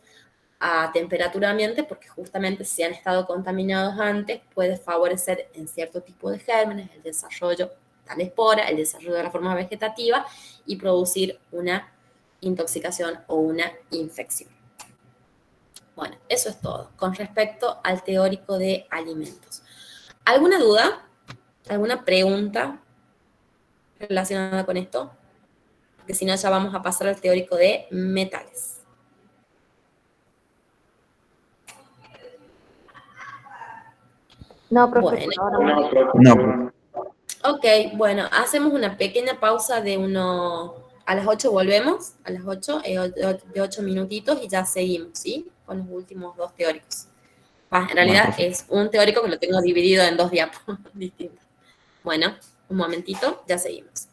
A: a temperatura ambiente, porque justamente si han estado contaminados antes, puede favorecer en cierto tipo de gérmenes el desarrollo de la espora, el desarrollo de la forma vegetativa y producir una intoxicación o una infección. Bueno, eso es todo con respecto al teórico de alimentos. ¿Alguna duda? ¿Alguna pregunta relacionada con esto? Porque si no, ya vamos a pasar al teórico de metales.
B: No, profe,
A: Bueno,
B: por ahora no.
C: No,
A: ok, bueno, hacemos una pequeña pausa de a las 8 volvemos, a las 8, de 8 minutitos y ya seguimos, ¿sí? Con los últimos dos teóricos. En
C: bueno,
A: realidad
C: perfecto.
A: es un teórico que lo tengo dividido en dos diapos distintos. Bueno, un momentito, ya seguimos.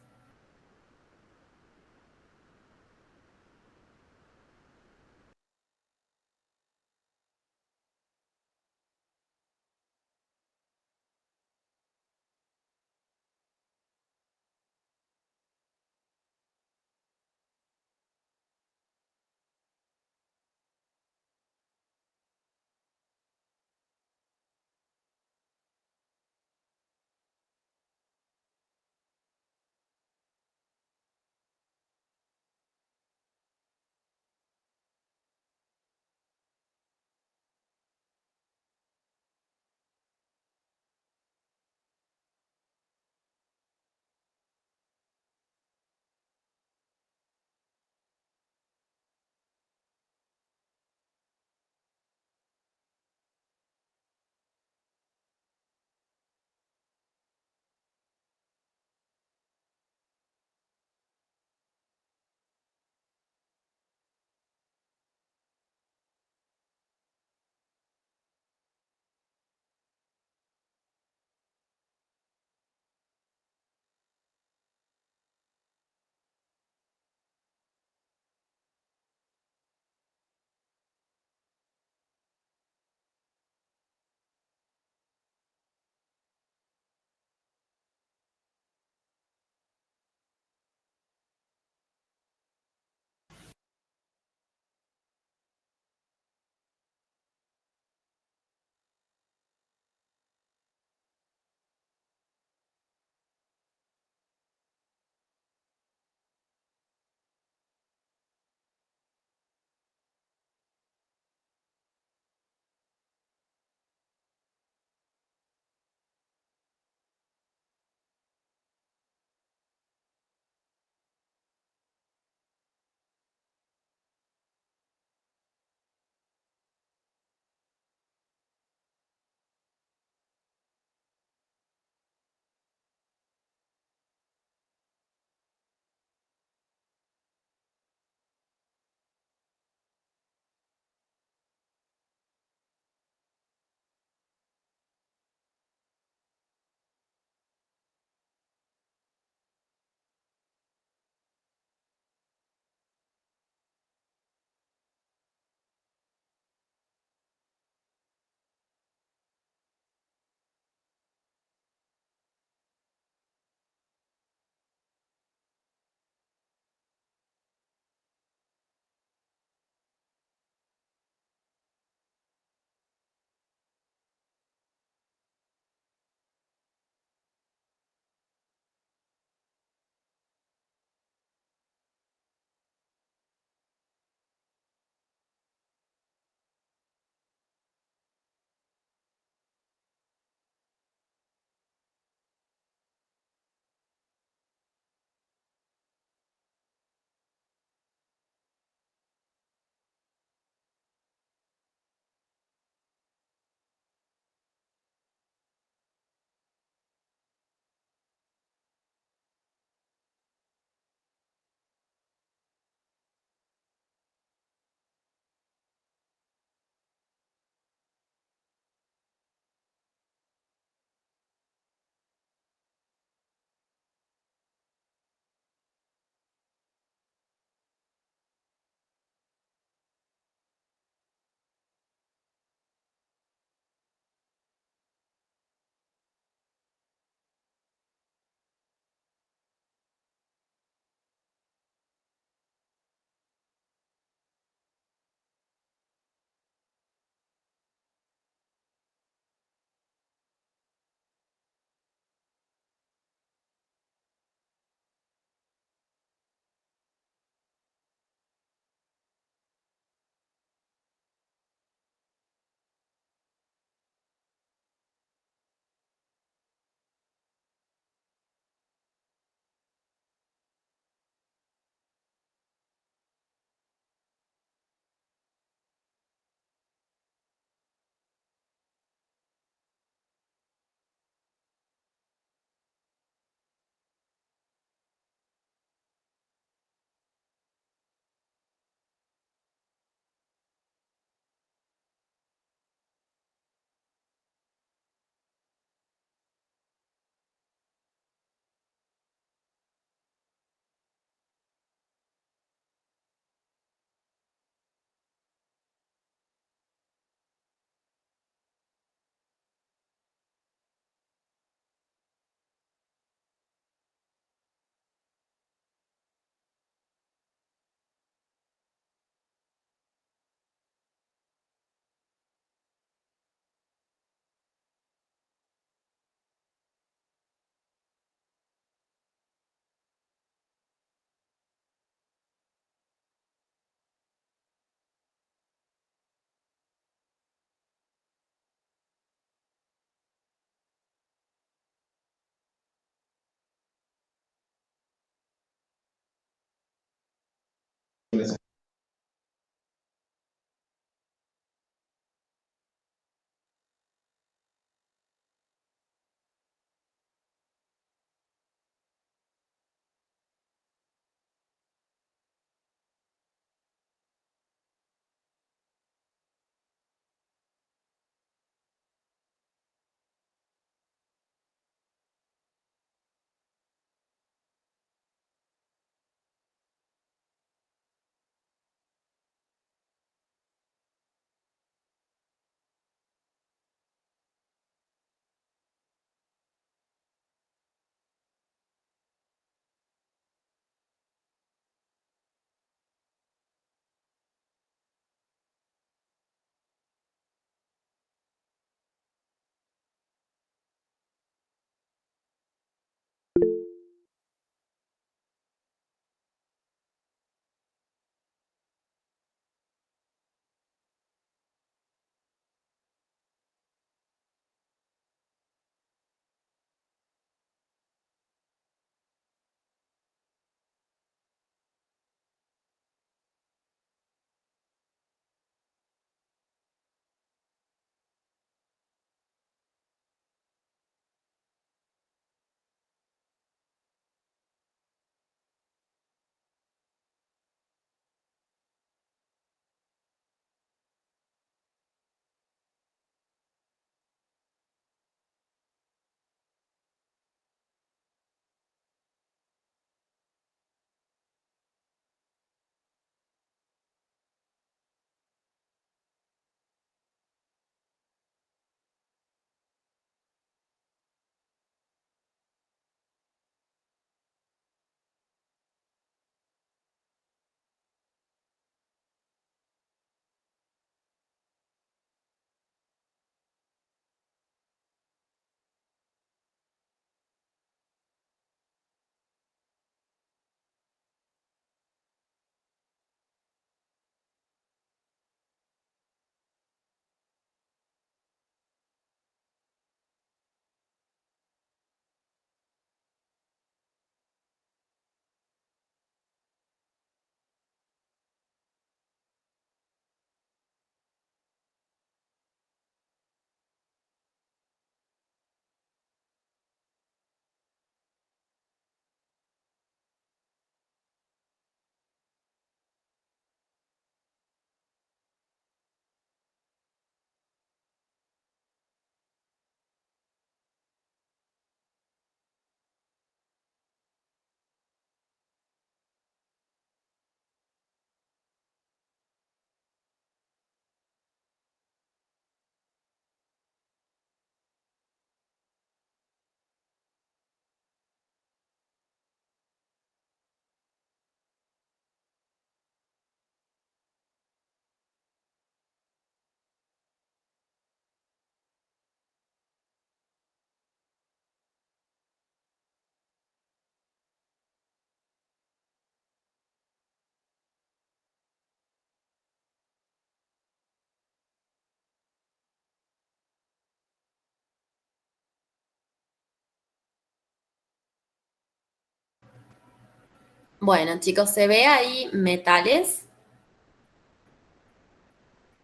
A: Bueno, chicos, ¿se ve ahí metales?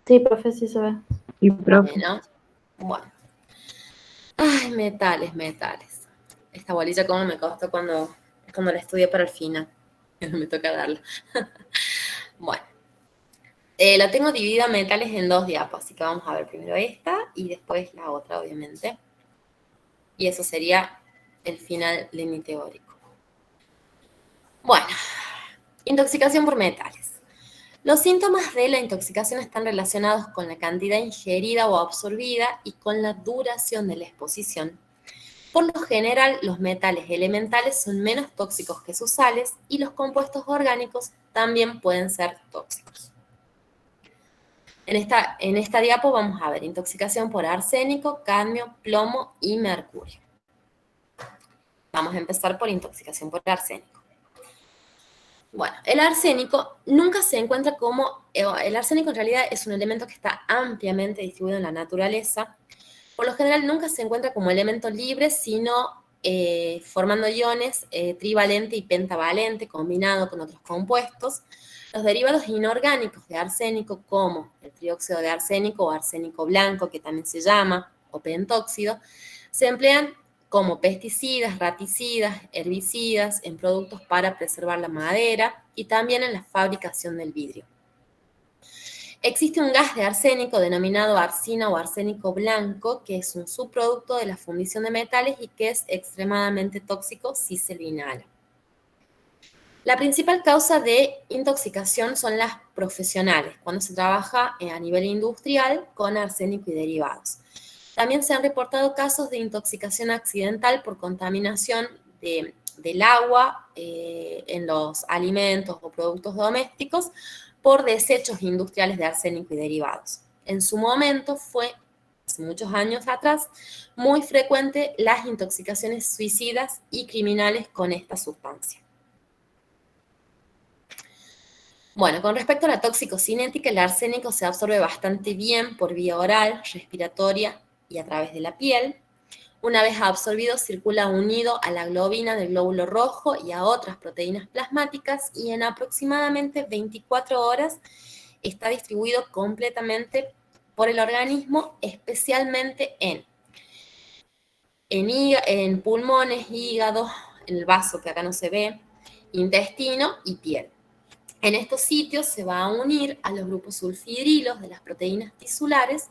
B: Sí, profe, sí se ve.
C: Y profe,
A: Bueno. Ay, metales, metales. Esta bolilla como me costó cuando la estudié para el final. Me toca darla. Bueno. La tengo dividida en metales en 2 diapos, así que vamos a ver primero esta y después la otra, obviamente. Y eso sería el final de mi teórico. Bueno, intoxicación por metales. Los síntomas de la intoxicación están relacionados con la cantidad ingerida o absorbida y con la duración de la exposición. Por lo general, los metales elementales son menos tóxicos que sus sales y los compuestos orgánicos también pueden ser tóxicos. En esta diapo vamos a ver intoxicación por arsénico, cadmio, plomo y mercurio. Vamos a empezar por intoxicación por arsénico. Bueno, el arsénico nunca se encuentra como... El arsénico en realidad es un elemento que está ampliamente distribuido en la naturaleza. Por lo general nunca se encuentra como elemento libre, sino formando iones trivalente y pentavalente combinado con otros compuestos. Los derivados inorgánicos de arsénico, como el trióxido de arsénico o arsénico blanco, que también se llama, o pentóxido, se emplean como pesticidas, raticidas, herbicidas, en productos para preservar la madera y también en la fabricación del vidrio. Existe un gas de arsénico denominado arsina o arsénico blanco, que es un subproducto de la fundición de metales y que es extremadamente tóxico si se lo inhala. La principal causa de intoxicación son las profesionales, cuando se trabaja a nivel industrial con arsénico y derivados. También se han reportado casos de intoxicación accidental por contaminación del agua en los alimentos o productos domésticos por desechos industriales de arsénico y derivados. En su momento fue, hace muchos años atrás, muy frecuente las intoxicaciones suicidas y criminales con esta sustancia. Bueno, con respecto a la toxicocinética, el arsénico se absorbe bastante bien por vía oral, respiratoria y a través de la piel. Una vez absorbido, circula unido a la globina del glóbulo rojo y a otras proteínas plasmáticas y en aproximadamente 24 horas está distribuido completamente por el organismo, especialmente en pulmones, hígado, en el vaso que acá no se ve, intestino y piel. En estos sitios se va a unir a los grupos sulfidrilos de las proteínas tisulares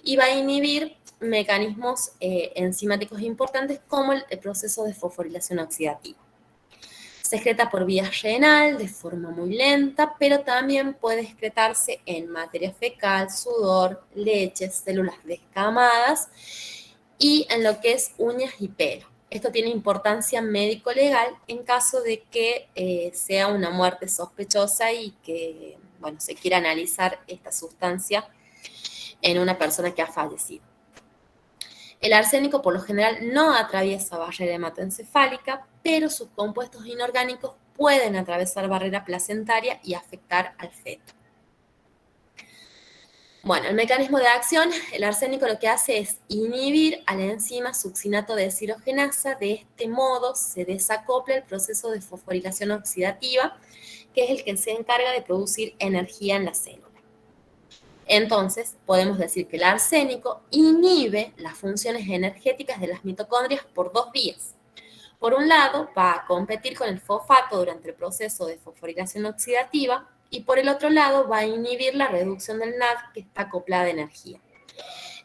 A: y va a inhibir mecanismos enzimáticos importantes como el proceso de fosforilación oxidativa. Se excreta por vía renal de forma muy lenta, pero también puede excretarse en materia fecal, sudor, leche, células descamadas y en lo que es uñas y pelo. Esto tiene importancia médico-legal en caso de que sea una muerte sospechosa y que, bueno, se quiera analizar esta sustancia en una persona que ha fallecido. El arsénico por lo general no atraviesa barrera hematoencefálica, pero sus compuestos inorgánicos pueden atravesar barrera placentaria y afectar al feto. Bueno, el mecanismo de acción, el arsénico lo que hace es inhibir a la enzima succinato deshidrogenasa. De este modo se desacopla el proceso de fosforilación oxidativa, que es el que se encarga de producir energía en la célula. Entonces, podemos decir que el arsénico inhibe las funciones energéticas de las mitocondrias por 2 vías. Por un lado, va a competir con el fosfato durante el proceso de fosforilación oxidativa y por el otro lado va a inhibir la reducción del NAD que está acoplada a energía.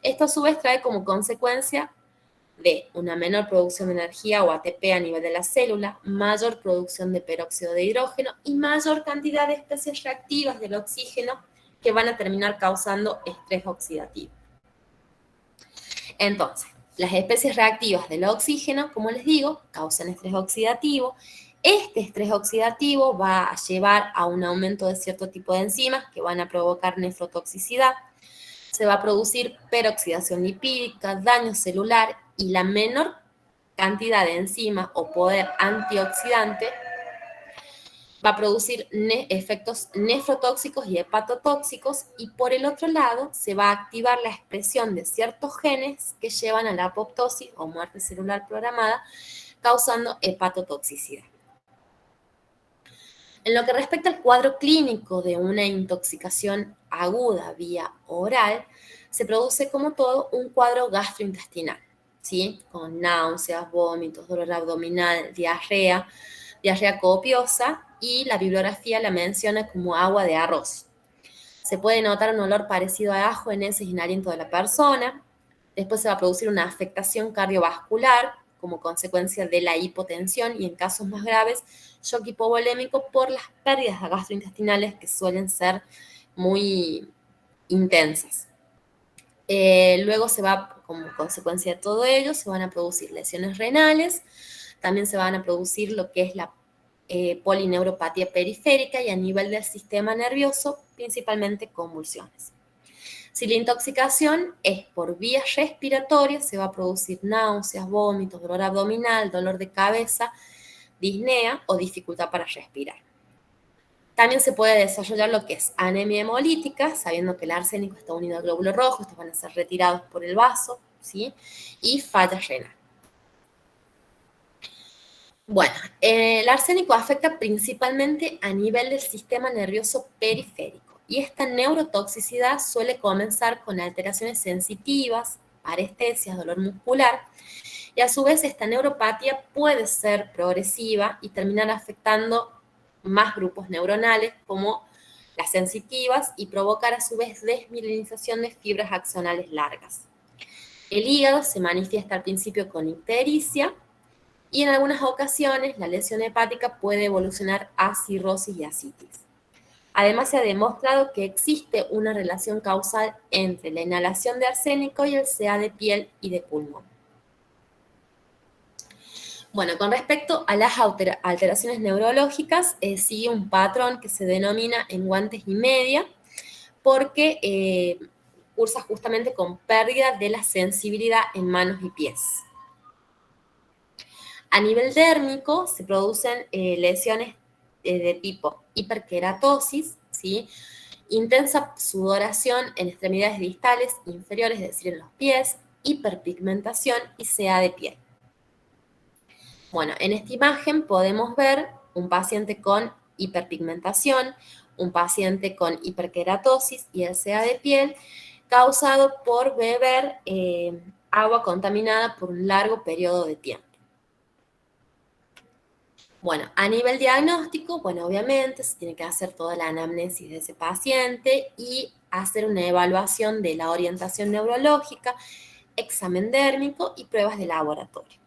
A: Esto a su vez trae como consecuencia de una menor producción de energía o ATP a nivel de la célula, mayor producción de peróxido de hidrógeno y mayor cantidad de especies reactivas del oxígeno que van a terminar causando estrés oxidativo. Entonces, las especies reactivas del oxígeno, como les digo, causan estrés oxidativo. Este estrés oxidativo va a llevar a un aumento de cierto tipo de enzimas que van a provocar nefrotoxicidad. Se va a producir peroxidación lipídica, daño celular y la menor cantidad de enzimas o poder antioxidante va a producir efectos nefrotóxicos y hepatotóxicos y por el otro lado se va a activar la expresión de ciertos genes que llevan a la apoptosis o muerte celular programada, causando hepatotoxicidad. En lo que respecta al cuadro clínico de una intoxicación aguda vía oral, se produce como todo un cuadro gastrointestinal, ¿sí? Con náuseas, vómitos, dolor abdominal, diarrea copiosa, y la bibliografía la menciona como agua de arroz. Se puede notar un olor parecido a ajo en heces y en aliento de la persona. Después se va a producir una afectación cardiovascular como consecuencia de la hipotensión y en casos más graves, shock hipovolémico por las pérdidas gastrointestinales que suelen ser muy intensas. Luego se va, como consecuencia de todo ello, se van a producir lesiones renales, también se van a producir lo que es la polineuropatía periférica y a nivel del sistema nervioso, principalmente convulsiones. Si la intoxicación es por vías respiratorias, se va a producir náuseas, vómitos, dolor abdominal, dolor de cabeza, disnea o dificultad para respirar. También se puede desarrollar lo que es anemia hemolítica, sabiendo que el arsénico está unido al glóbulo rojo, estos van a ser retirados por el vaso, ¿sí? Y falla renal. Bueno, el arsénico afecta principalmente a nivel del sistema nervioso periférico y esta neurotoxicidad suele comenzar con alteraciones sensitivas, parestesias, dolor muscular, y a su vez esta neuropatía puede ser progresiva y terminar afectando más grupos neuronales como las sensitivas y provocar a su vez desmielinización de fibras axonales largas. El hígado se manifiesta al principio con ictericia y en algunas ocasiones la lesión hepática puede evolucionar a cirrosis y ascitis. Además, se ha demostrado que existe una relación causal entre la inhalación de arsénico y el CA de piel y de pulmón. Bueno, con respecto a las alteraciones neurológicas, sigue un patrón que se denomina en guantes y media, porque cursa justamente con pérdida de la sensibilidad en manos y pies. A nivel dérmico se producen lesiones de tipo hiperkeratosis, ¿sí? Intensa sudoración en extremidades distales inferiores, es decir, en los pies, hiperpigmentación y CA de piel. Bueno, en esta imagen podemos ver un paciente con hiperpigmentación, un paciente con hiperkeratosis y el CA de piel causado por beber agua contaminada por un largo periodo de tiempo. Bueno, a nivel diagnóstico, bueno, obviamente se tiene que hacer toda la anamnesis de ese paciente y hacer una evaluación de la orientación neurológica, examen dérmico y pruebas de laboratorio.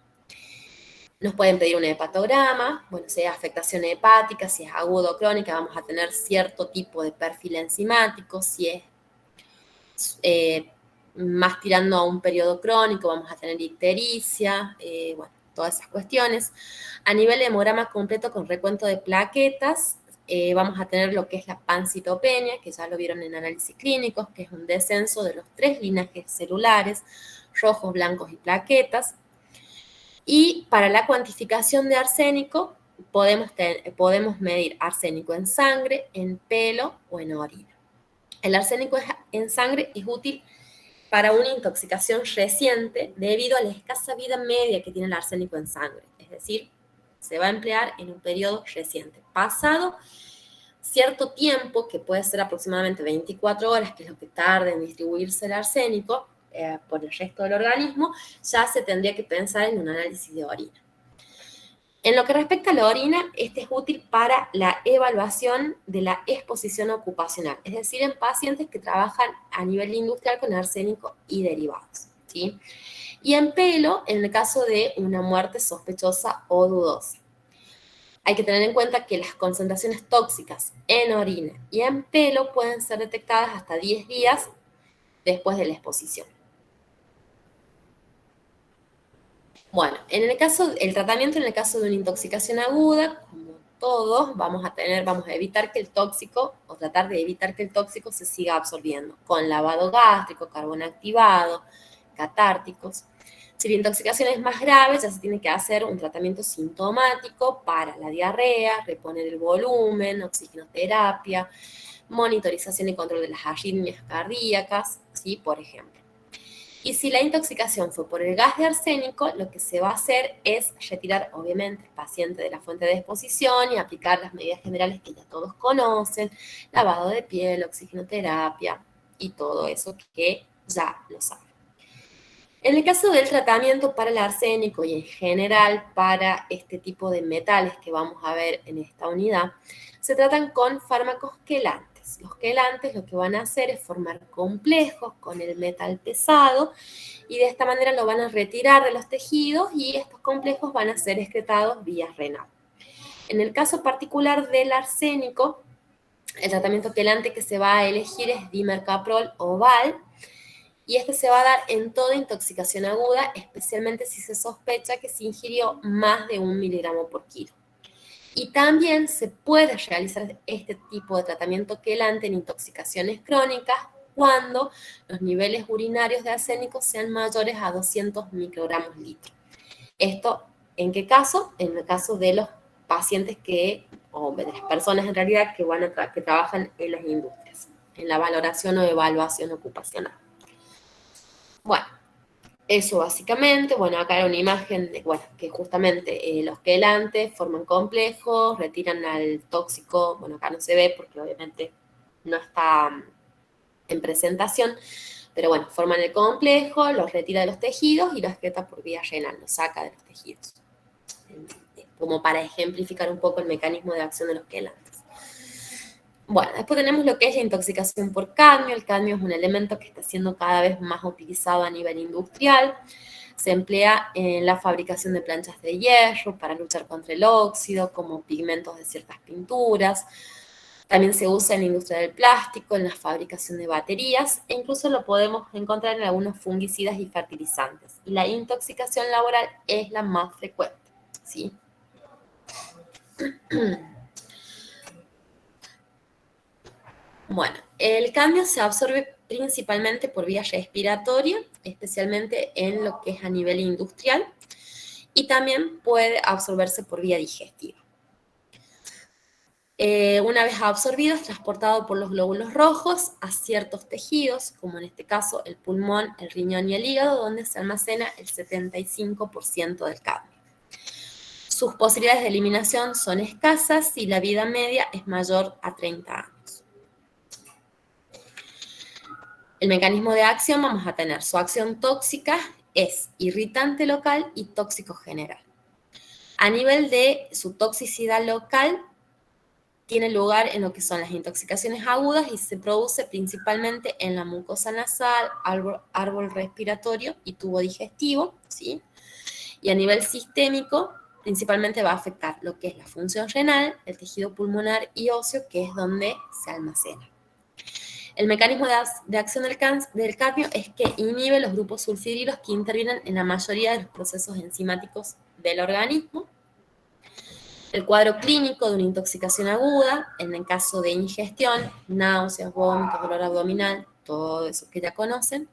A: Nos pueden pedir un hepatograma, bueno, si hay afectación hepática, si es agudo o crónica, vamos a tener cierto tipo de perfil enzimático, si es más tirando a un periodo crónico, vamos a tener ictericia, bueno, todas esas cuestiones. A nivel de hemograma completo con recuento de plaquetas, vamos a tener lo que es la pancitopenia, que ya lo vieron en análisis clínicos, que es un descenso de los 3 linajes celulares, rojos, blancos y plaquetas. Y para la cuantificación de arsénico, podemos medir arsénico en sangre, en pelo o en orina. El arsénico en sangre es útil para una intoxicación reciente debido a la escasa vida media que tiene el arsénico en sangre. Es decir, se va a emplear en un periodo reciente. Pasado cierto tiempo, que puede ser aproximadamente 24 horas, que es lo que tarda en distribuirse el arsénico por el resto del organismo, ya se tendría que pensar en un análisis de orina. En lo que respecta a la orina, este es útil para la evaluación de la exposición ocupacional, es decir, en pacientes que trabajan a nivel industrial con arsénico y derivados, ¿sí? Y en pelo, en el caso de una muerte sospechosa o dudosa. Hay que tener en cuenta que las concentraciones tóxicas en orina y en pelo pueden ser detectadas hasta 10 días después de la exposición. Bueno, el tratamiento en el caso de una intoxicación aguda, como todos, vamos a evitar que el tóxico, o tratar de evitar que el tóxico se siga absorbiendo, con lavado gástrico, carbón activado, catárticos. Si la intoxicación es más grave, ya se tiene que hacer un tratamiento sintomático para la diarrea, reponer el volumen, oxigenoterapia, monitorización y control de las arritmias cardíacas, ¿sí? Por ejemplo. Y si la intoxicación fue por el gas de arsénico, lo que se va a hacer es retirar, obviamente, al paciente de la fuente de exposición y aplicar las medidas generales que ya todos conocen, lavado de piel, oxigenoterapia y todo eso que ya lo saben. En el caso del tratamiento para el arsénico y en general para este tipo de metales que vamos a ver en esta unidad, se tratan con fármacos quelantes. Los quelantes lo que van a hacer es formar complejos con el metal pesado y de esta manera lo van a retirar de los tejidos y estos complejos van a ser excretados vía renal. En el caso particular del arsénico, el tratamiento quelante que se va a elegir es dimercaprol oval, y este se va a dar en toda intoxicación aguda, especialmente si se sospecha que se ingirió más de 1 miligramo por kilo. Y también se puede realizar este tipo de tratamiento quelante en intoxicaciones crónicas cuando los niveles urinarios de arsénico sean mayores a 200 microgramos litro. ¿Esto en qué caso? En el caso de los pacientes o de las personas en realidad que trabajan en las industrias, en la valoración o evaluación ocupacional. Bueno, eso básicamente. Bueno, acá era una imagen de, que justamente los quelantes forman complejos, retiran al tóxico. Bueno, acá no se ve porque obviamente no está en presentación, pero bueno, forman el complejo, los retira de los tejidos y lo excreta por vía renal, lo saca de los tejidos. Como para ejemplificar un poco el mecanismo de acción de los quelantes. Bueno, después tenemos lo que es la intoxicación por cadmio. El cadmio es un elemento que está siendo cada vez más utilizado a nivel industrial. Se emplea en la fabricación de planchas de hierro para luchar contra el óxido, como pigmentos de ciertas pinturas. También se usa en la industria del plástico, en la fabricación de baterías, e incluso lo podemos encontrar en algunos fungicidas y fertilizantes. Y la intoxicación laboral es la más frecuente, ¿sí? Bueno, el cadmio se absorbe principalmente por vía respiratoria, especialmente en lo que es a nivel industrial, y también puede absorberse por vía digestiva. Una vez absorbido, es transportado por los glóbulos rojos a ciertos tejidos, como en este caso el pulmón, el riñón y el hígado, donde se almacena el 75% del cadmio. Sus posibilidades de eliminación son escasas y la vida media es mayor a 30 años. El mecanismo de acción, vamos a tener su acción tóxica, es irritante local y tóxico general. A nivel de su toxicidad local, tiene lugar en lo que son las intoxicaciones agudas y se produce principalmente en la mucosa nasal, árbol respiratorio y tubo digestivo, ¿sí? Y a nivel sistémico, principalmente va a afectar lo que es la función renal, el tejido pulmonar y óseo, que es donde se almacena. El mecanismo de acción del cadmio es que inhibe los grupos sulfídrilos que intervienen en la mayoría de los procesos enzimáticos del organismo. El cuadro clínico de una intoxicación aguda, en el caso de ingestión, náuseas, vómitos, dolor abdominal, todo eso que ya conocen.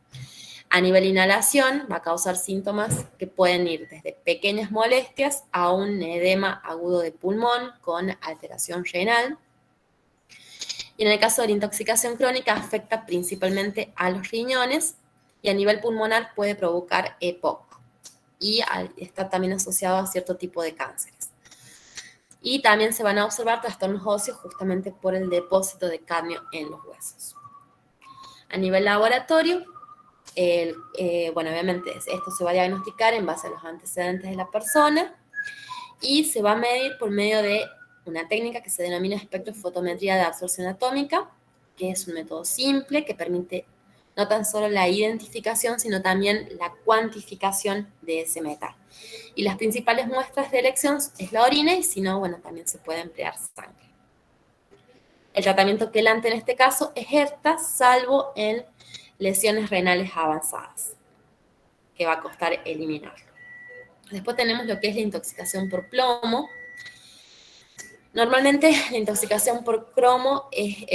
A: A nivel inhalación, va a causar síntomas que pueden ir desde pequeñas molestias a un edema agudo de pulmón con alteración renal. Y en el caso de la intoxicación crónica, afecta principalmente a los riñones y a nivel pulmonar puede provocar EPOC. Y está también asociado a cierto tipo de cánceres. Y también se van a observar trastornos óseos justamente por el depósito de cadmio en los huesos. A nivel laboratorio, bueno, obviamente esto se va a diagnosticar en base a los antecedentes de la persona y se va a medir por medio de una técnica que se denomina espectrofotometría de absorción atómica, que es un método simple que permite no tan solo la identificación, sino también la cuantificación de ese metal. Y las principales muestras de elección es la orina y si no, bueno, también se puede emplear sangre. El tratamiento quelante en este caso es ERTA, salvo en lesiones renales avanzadas, que va a costar eliminarlo. Después tenemos lo que es la intoxicación por plomo. Normalmente la intoxicación por plomo es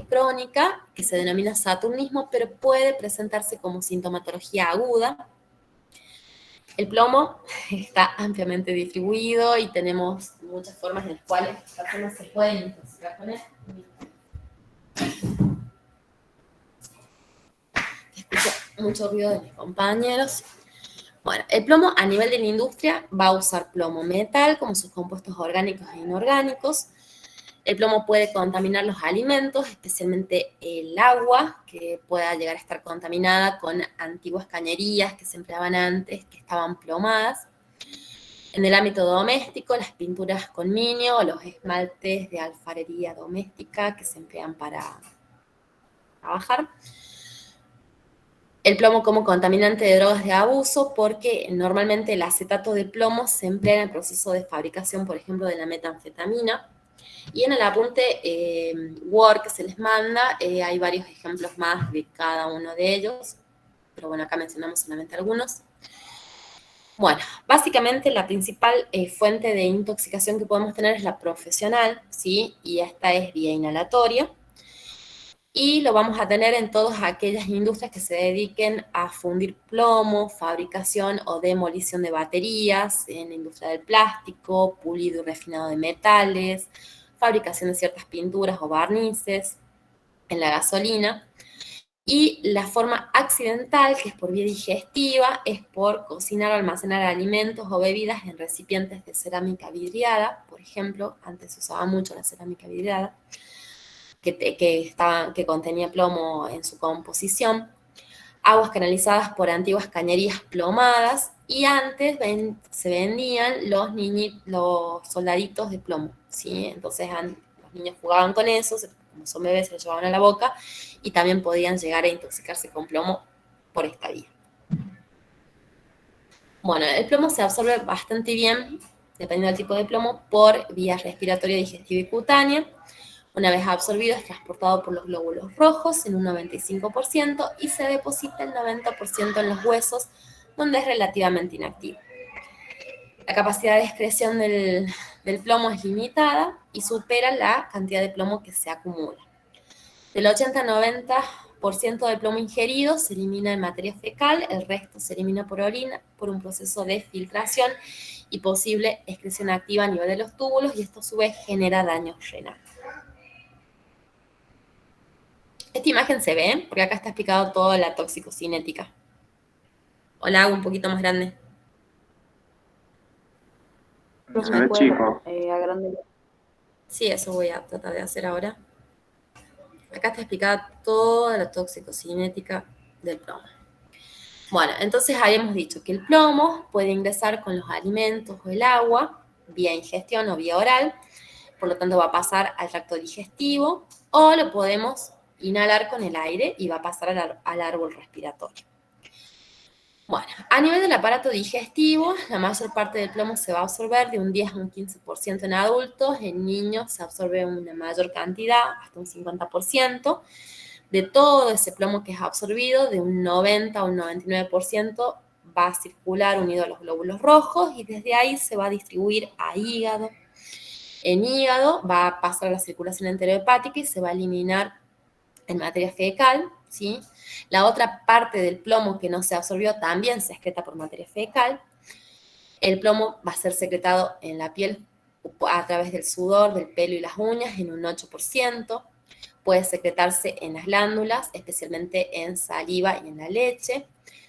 A: crónica, que se denomina saturnismo, pero puede presentarse como sintomatología aguda. El plomo está ampliamente distribuido y tenemos muchas formas en las cuales las personas se pueden intoxicar con él. Te escucho Mucho ruido de mis compañeros. Bueno, el plomo a nivel de la industria va a usar plomo metal como sus compuestos orgánicos e inorgánicos. El plomo puede contaminar los alimentos, especialmente el agua, que pueda llegar a estar contaminada con antiguas cañerías que se empleaban antes, que estaban plomadas. En el ámbito doméstico, las pinturas con minio o los esmaltes de alfarería doméstica que se emplean para trabajar. El plomo como contaminante de drogas de abuso, porque normalmente el acetato de plomo se emplea en el proceso de fabricación, por ejemplo, de la metanfetamina. Y en el apunte Word que se les manda, hay varios ejemplos más de cada uno de ellos, pero bueno, acá mencionamos solamente algunos. Bueno, básicamente la principal fuente de intoxicación que podemos tener es la profesional, ¿sí? Y esta es vía inhalatoria. Y lo vamos a tener en todas aquellas industrias que se dediquen a fundir plomo, fabricación o demolición de baterías, en la industria del plástico, pulido y refinado de metales, fabricación de ciertas pinturas o barnices, en la gasolina. Y la forma accidental, que es por vía digestiva, es por cocinar o almacenar alimentos o bebidas en recipientes de cerámica vidriada. Por ejemplo, antes se usaba mucho la cerámica vidriada, que contenía plomo en su composición, aguas canalizadas por antiguas cañerías plomadas, y antes se vendían los soldaditos de plomo, ¿sí? Entonces los niños jugaban con eso, como son bebés se los llevaban a la boca, y también podían llegar a intoxicarse con plomo por esta vía. Bueno, el plomo se absorbe bastante bien, dependiendo del tipo de plomo, por vía respiratoria, digestiva y cutánea. Una vez absorbido, es transportado por los glóbulos rojos en un 95% y se deposita el 90% en los huesos, donde es relativamente inactivo. La capacidad de excreción del plomo es limitada y supera la cantidad de plomo que se acumula. Del 80 al 90% del plomo ingerido se elimina en materia fecal, el resto se elimina por orina, por un proceso de filtración y posible excreción activa a nivel de los túbulos, y esto a su vez genera daño renal. Esta imagen se ve, porque acá está explicado toda la toxicocinética. O la hago un poquito más grande.
B: No
C: Se
B: me
C: ve
B: puede
C: chico.
B: agrandar.
A: Sí, eso voy a tratar de hacer ahora. Acá está explicada toda la toxicocinética del plomo. Bueno, entonces habíamos dicho que el plomo puede ingresar con los alimentos o el agua, vía ingestión o vía oral, por lo tanto va a pasar al tracto digestivo, o lo podemos inhalar con el aire y va a pasar al árbol respiratorio. Bueno, a nivel del aparato digestivo, la mayor parte del plomo se va a absorber de un 10 a un 15% en adultos, en niños se absorbe una mayor cantidad, hasta un 50%. De todo ese plomo que es absorbido, de un 90 a un 99% va a circular unido a los glóbulos rojos y desde ahí se va a distribuir a hígado. En hígado va a pasar a la circulación enterohepática y se va a eliminar en materia fecal, ¿sí? La otra parte del plomo que no se absorbió también se excreta por materia fecal. El plomo va a ser secretado en la piel a través del sudor, del pelo y las uñas en un 8%. Puede secretarse en las glándulas, especialmente en saliva y en la leche.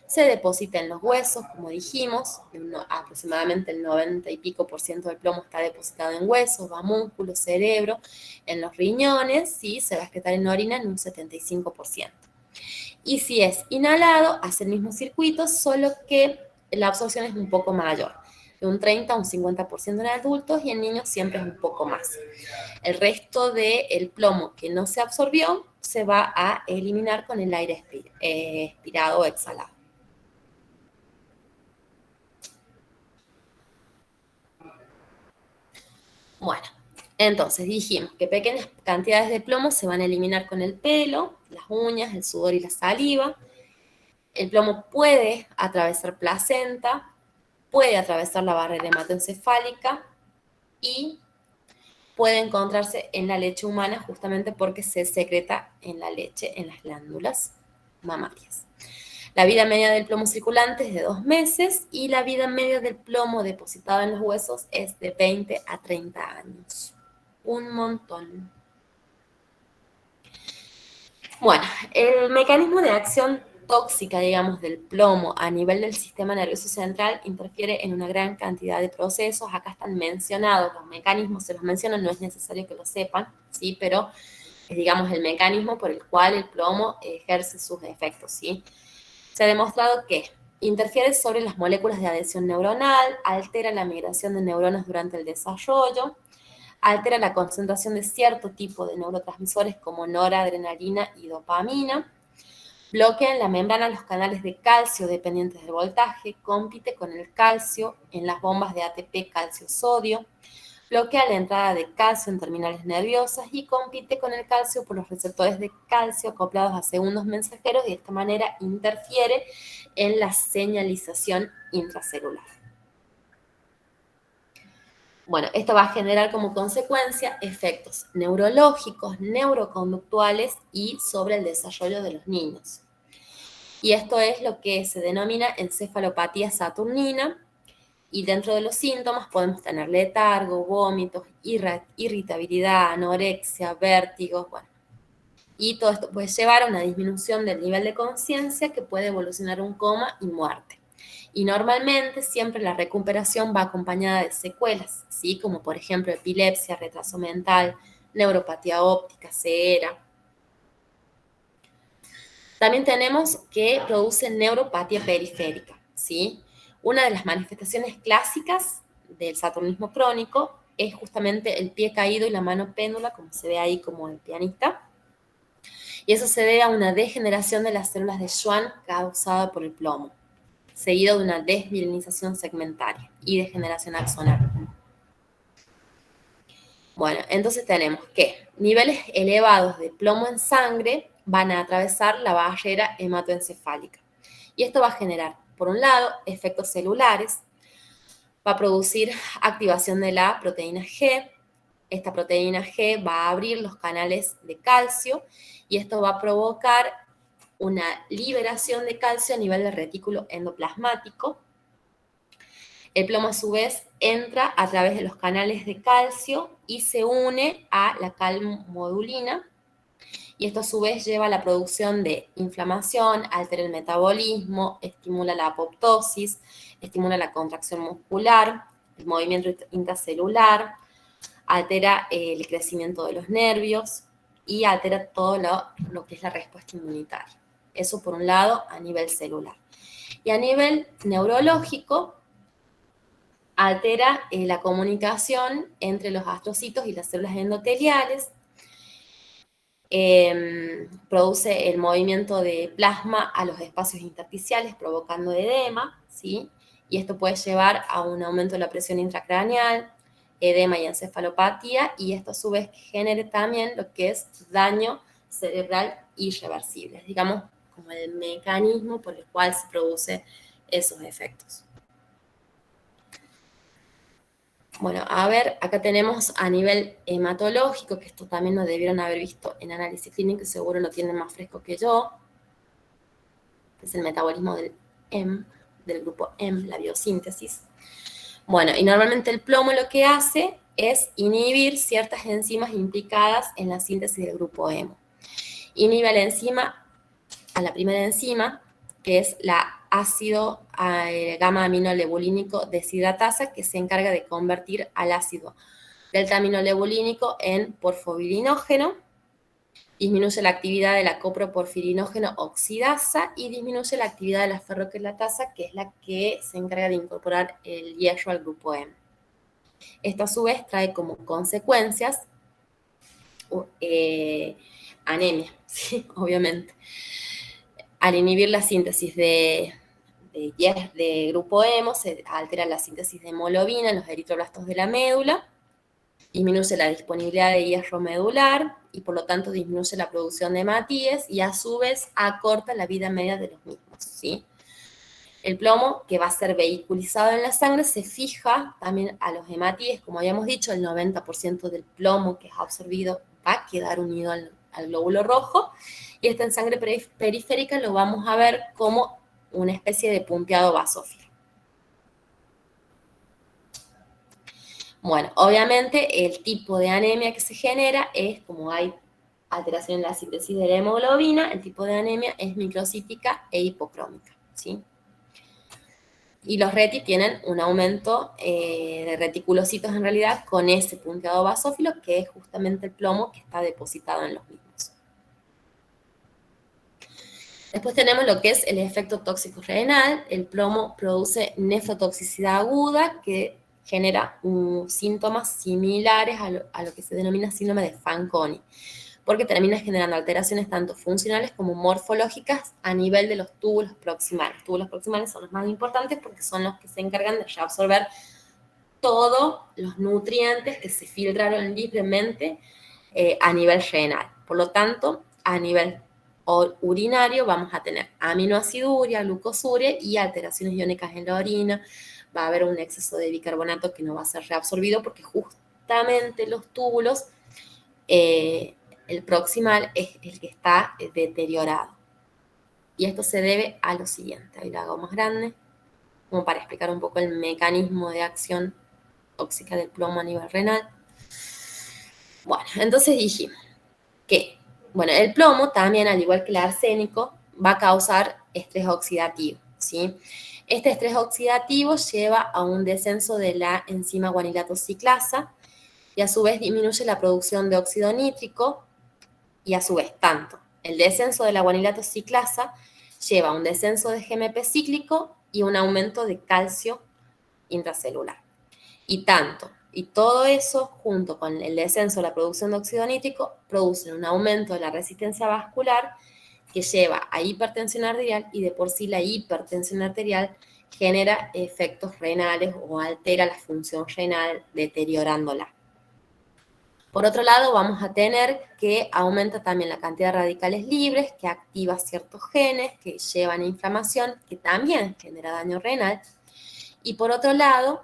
A: Se deposita en los huesos, como dijimos, aproximadamente el 90 y pico por ciento del plomo está depositado en huesos, músculo, cerebro, en los riñones, ¿sí? Se va a excretar en orina en un 75%. Y si es inhalado, hace el mismo circuito, solo que la absorción es un poco mayor, de un 30 a un 50% en adultos, y en niños siempre es un poco más. El resto del plomo que no se absorbió se va a eliminar con el aire expirado o exhalado. Bueno, entonces dijimos que pequeñas cantidades de plomo se van a eliminar con el pelo, las uñas, el sudor y la saliva. El plomo puede atravesar placenta, puede atravesar la barrera hematoencefálica y puede encontrarse en la leche humana justamente porque se secreta en la leche, en las glándulas mamarias. La vida media del plomo circulante es de 2 meses y la vida media del plomo depositado en los huesos es de 20 a 30 años. Un montón. Bueno, el mecanismo de acción tóxica, digamos, del plomo a nivel del sistema nervioso central interfiere en una gran cantidad de procesos. Acá están mencionados los mecanismos, se los menciono, no es necesario que lo sepan, ¿sí? Pero es, digamos, el mecanismo por el cual el plomo ejerce sus efectos, ¿sí? Se ha demostrado que interfiere sobre las moléculas de adhesión neuronal, altera la migración de neuronas durante el desarrollo, altera la concentración de cierto tipo de neurotransmisores como noradrenalina y dopamina, bloquea en la membrana los canales de calcio dependientes del voltaje, compite con el calcio en las bombas de ATP calcio-sodio, bloquea la entrada de calcio en terminales nerviosas y compite con el calcio por los receptores de calcio acoplados a segundos mensajeros y de esta manera interfiere en la señalización intracelular. Bueno, esto va a generar como consecuencia efectos neurológicos, neuroconductuales y sobre el desarrollo de los niños. Y esto es lo que se denomina encefalopatía saturnina. Y dentro de los síntomas podemos tener letargo, vómitos, irritabilidad, anorexia, vértigos, bueno. Y todo esto puede llevar a una disminución del nivel de conciencia que puede evolucionar a un coma y muerte. Y normalmente siempre la recuperación va acompañada de secuelas, ¿sí? Como por ejemplo epilepsia, retraso mental, neuropatía óptica, ceguera. También tenemos que produce neuropatía periférica, ¿sí? Una de las manifestaciones clásicas del saturnismo crónico es justamente el pie caído y la mano péndula, como se ve ahí como el pianista. Y eso se debe a una degeneración de las células de Schwann causada por el plomo, seguido de una desmielinización segmentaria y degeneración axonal. Bueno, entonces tenemos que niveles elevados de plomo en sangre van a atravesar la barrera hematoencefálica. Y esto va a generar, por un lado, efectos celulares, va a producir activación de la proteína G. Esta proteína G va a abrir los canales de calcio y esto va a provocar una liberación de calcio a nivel del retículo endoplasmático. El plomo a su vez entra a través de los canales de calcio y se une a la calmodulina y esto a su vez lleva a la producción de inflamación, altera el metabolismo, estimula la apoptosis, estimula la contracción muscular, el movimiento intracelular, altera el crecimiento de los nervios y altera todo lo que es la respuesta inmunitaria. Eso por un lado a nivel celular. Y a nivel neurológico, altera la comunicación entre los astrocitos y las células endoteliales, produce el movimiento de plasma a los espacios intersticiales provocando edema, ¿sí? Y esto puede llevar a un aumento de la presión intracraneal, edema y encefalopatía, y esto a su vez genere también lo que es daño cerebral irreversible, digamos, como el mecanismo por el cual se producen esos efectos. Bueno, a ver, acá tenemos a nivel hematológico, que esto también lo debieron haber visto en análisis clínico y seguro lo tienen más fresco que yo, que es el metabolismo del grupo M, la biosíntesis. Bueno, y normalmente el plomo lo que hace es inhibir ciertas enzimas implicadas en la síntesis del grupo hemo. Inhibe a la primera enzima, que es la ácido gamma aminolebulínico deshidratasa, que se encarga de convertir al ácido delta aminolebulínico en porfobirinógeno, disminuye la actividad de la coproporfirinógeno oxidasa y disminuye la actividad de la ferroquilatasa, que es la que se encarga de incorporar el hierro al grupo M. Esto a su vez trae como consecuencias anemia, ¿sí? Obviamente. Al inhibir la síntesis de grupo hemo, se altera la síntesis de hemoglobina en los eritroblastos de la médula, disminuye la disponibilidad de hierro medular y por lo tanto disminuye la producción de hematíes y a su vez acorta la vida media de los mismos, ¿sí? El plomo, que va a ser vehiculizado en la sangre, se fija también a los hematíes. Como habíamos dicho, el 90% del plomo que es absorbido va a quedar unido al glóbulo rojo y esta en sangre periférica lo vamos a ver como una especie de punteado basófilo. Bueno, obviamente el tipo de anemia que se genera es, como hay alteración en la síntesis de la hemoglobina, el tipo de anemia es microcítica e hipocrómica, ¿sí? Y los reti tienen un aumento de reticulocitos en realidad con ese punteado basófilo, que es justamente el plomo que está depositado en los mismos. Después tenemos lo que es el efecto tóxico renal. El plomo produce nefrotoxicidad aguda que genera síntomas similares a lo que se denomina síndrome de Fanconi, porque termina generando alteraciones tanto funcionales como morfológicas a nivel de los túbulos proximales. Los túbulos proximales son los más importantes porque son los que se encargan de reabsorber todos los nutrientes que se filtraron libremente a nivel renal. Por lo tanto, a nivel urinario vamos a tener aminoaciduria, glucosuria y alteraciones iónicas en la orina. Va a haber un exceso de bicarbonato que no va a ser reabsorbido porque justamente los túbulos, el proximal es el que está deteriorado. Y esto se debe a lo siguiente. Ahí lo hago más grande, como para explicar un poco el mecanismo de acción tóxica del plomo a nivel renal. Bueno, entonces dijimos que, bueno, el plomo también, al igual que el arsénico, va a causar estrés oxidativo, ¿sí? Este estrés oxidativo lleva a un descenso de la enzima guanilato ciclasa y a su vez disminuye la producción de óxido nítrico y a su vez tanto el descenso de la guanilato ciclasa lleva a un descenso de GMP cíclico y un aumento de calcio intracelular. Y todo eso, junto con el descenso de la producción de óxido nítrico, producen un aumento de la resistencia vascular que lleva a hipertensión arterial, y de por sí la hipertensión arterial genera efectos renales o altera la función renal deteriorándola. Por otro lado, vamos a tener que aumenta también la cantidad de radicales libres, que activa ciertos genes que llevan a inflamación, que también genera daño renal. Y por otro lado,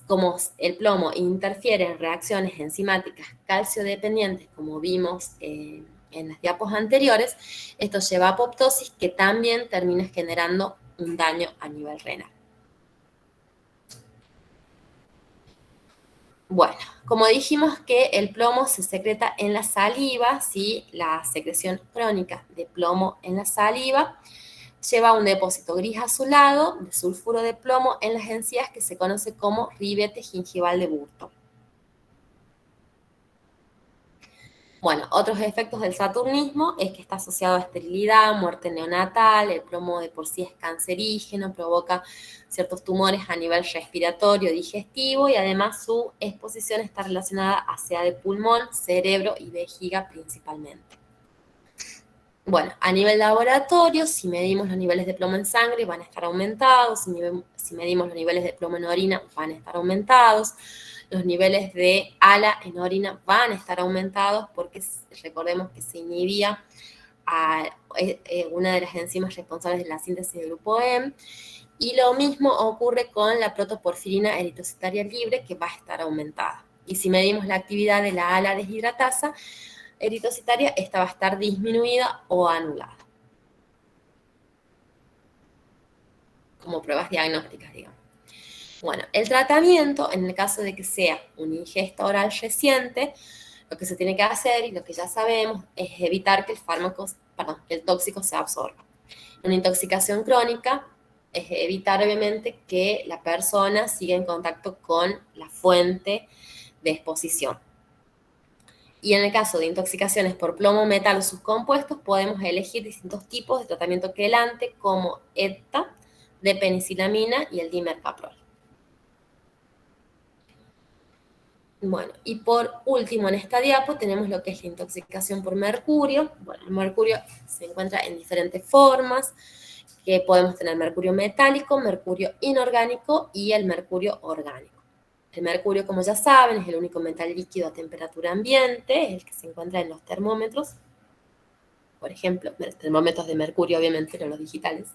A: como el plomo interfiere en reacciones enzimáticas calcio-dependientes, como vimos en las diapos anteriores, esto lleva a apoptosis, que también termina generando un daño a nivel renal. Bueno, como dijimos que el plomo se secreta en la saliva, ¿sí? La secreción crónica de plomo en la saliva lleva a un depósito gris azulado de sulfuro de plomo en las encías, que se conoce como ribete gingival de Burton. Bueno, otros efectos del saturnismo es que está asociado a esterilidad, muerte neonatal. El plomo de por sí es cancerígeno, provoca ciertos tumores a nivel respiratorio, digestivo, y además su exposición está relacionada a sea de pulmón, cerebro y vejiga principalmente. Bueno, a nivel laboratorio, si medimos los niveles de plomo en sangre, van a estar aumentados. Si medimos los niveles de plomo en orina, van a estar aumentados. Los niveles de ALA en orina van a estar aumentados porque recordemos que se inhibía una de las enzimas responsables de la síntesis del grupo M. Y lo mismo ocurre con la protoporfirina eritrocitaria libre, que va a estar aumentada. Y si medimos la actividad de la ALA deshidratasa eritrocitaria, esta va a estar disminuida o anulada, como pruebas diagnósticas, digamos. Bueno, el tratamiento, en el caso de que sea una ingesta oral reciente, lo que se tiene que hacer, y lo que ya sabemos, es evitar que el tóxico se absorba. Una intoxicación crónica es evitar, obviamente, que la persona siga en contacto con la fuente de exposición. Y en el caso de intoxicaciones por plomo, metal o sus compuestos, podemos elegir distintos tipos de tratamiento quelante, como ETA, de penicilamina y el dimercaprol. Bueno, y por último, en esta diapo tenemos lo que es la intoxicación por mercurio. Bueno, el mercurio se encuentra en diferentes formas, que podemos tener mercurio metálico, mercurio inorgánico y el mercurio orgánico. El mercurio, como ya saben, es el único metal líquido a temperatura ambiente, es el que se encuentra en los termómetros. Por ejemplo, los termómetros de mercurio, obviamente, no los digitales.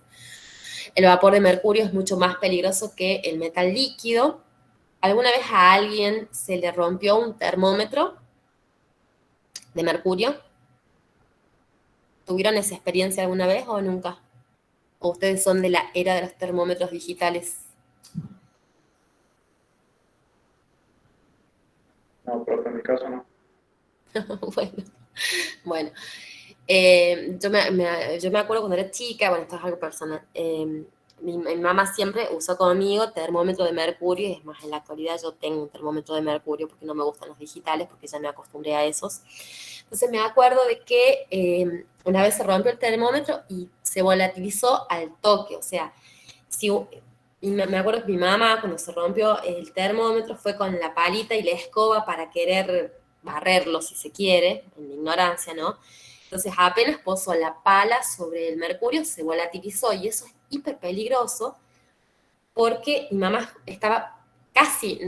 A: El vapor de mercurio es mucho más peligroso que el metal líquido. ¿Alguna vez a alguien se le rompió un termómetro de mercurio? ¿Tuvieron esa experiencia alguna vez o nunca? ¿O ustedes son de la era de los termómetros digitales?
C: No, profe, en mi caso no.
A: Bueno, Bueno, yo me acuerdo cuando era chica, bueno, esto es algo personal, mi mamá siempre usó conmigo termómetro de mercurio, y es más, en la actualidad yo tengo un termómetro de mercurio porque no me gustan los digitales, porque ya me acostumbré a esos. Entonces me acuerdo de que una vez se rompió el termómetro y se volatilizó al toque, o sea, si, y me acuerdo que mi mamá cuando se rompió el termómetro fue con la palita y la escoba para querer barrerlo, si se quiere, en la ignorancia, ¿no? Entonces apenas puso la pala sobre el mercurio, se volatilizó y eso es hiper peligroso porque mi mamá estaba casi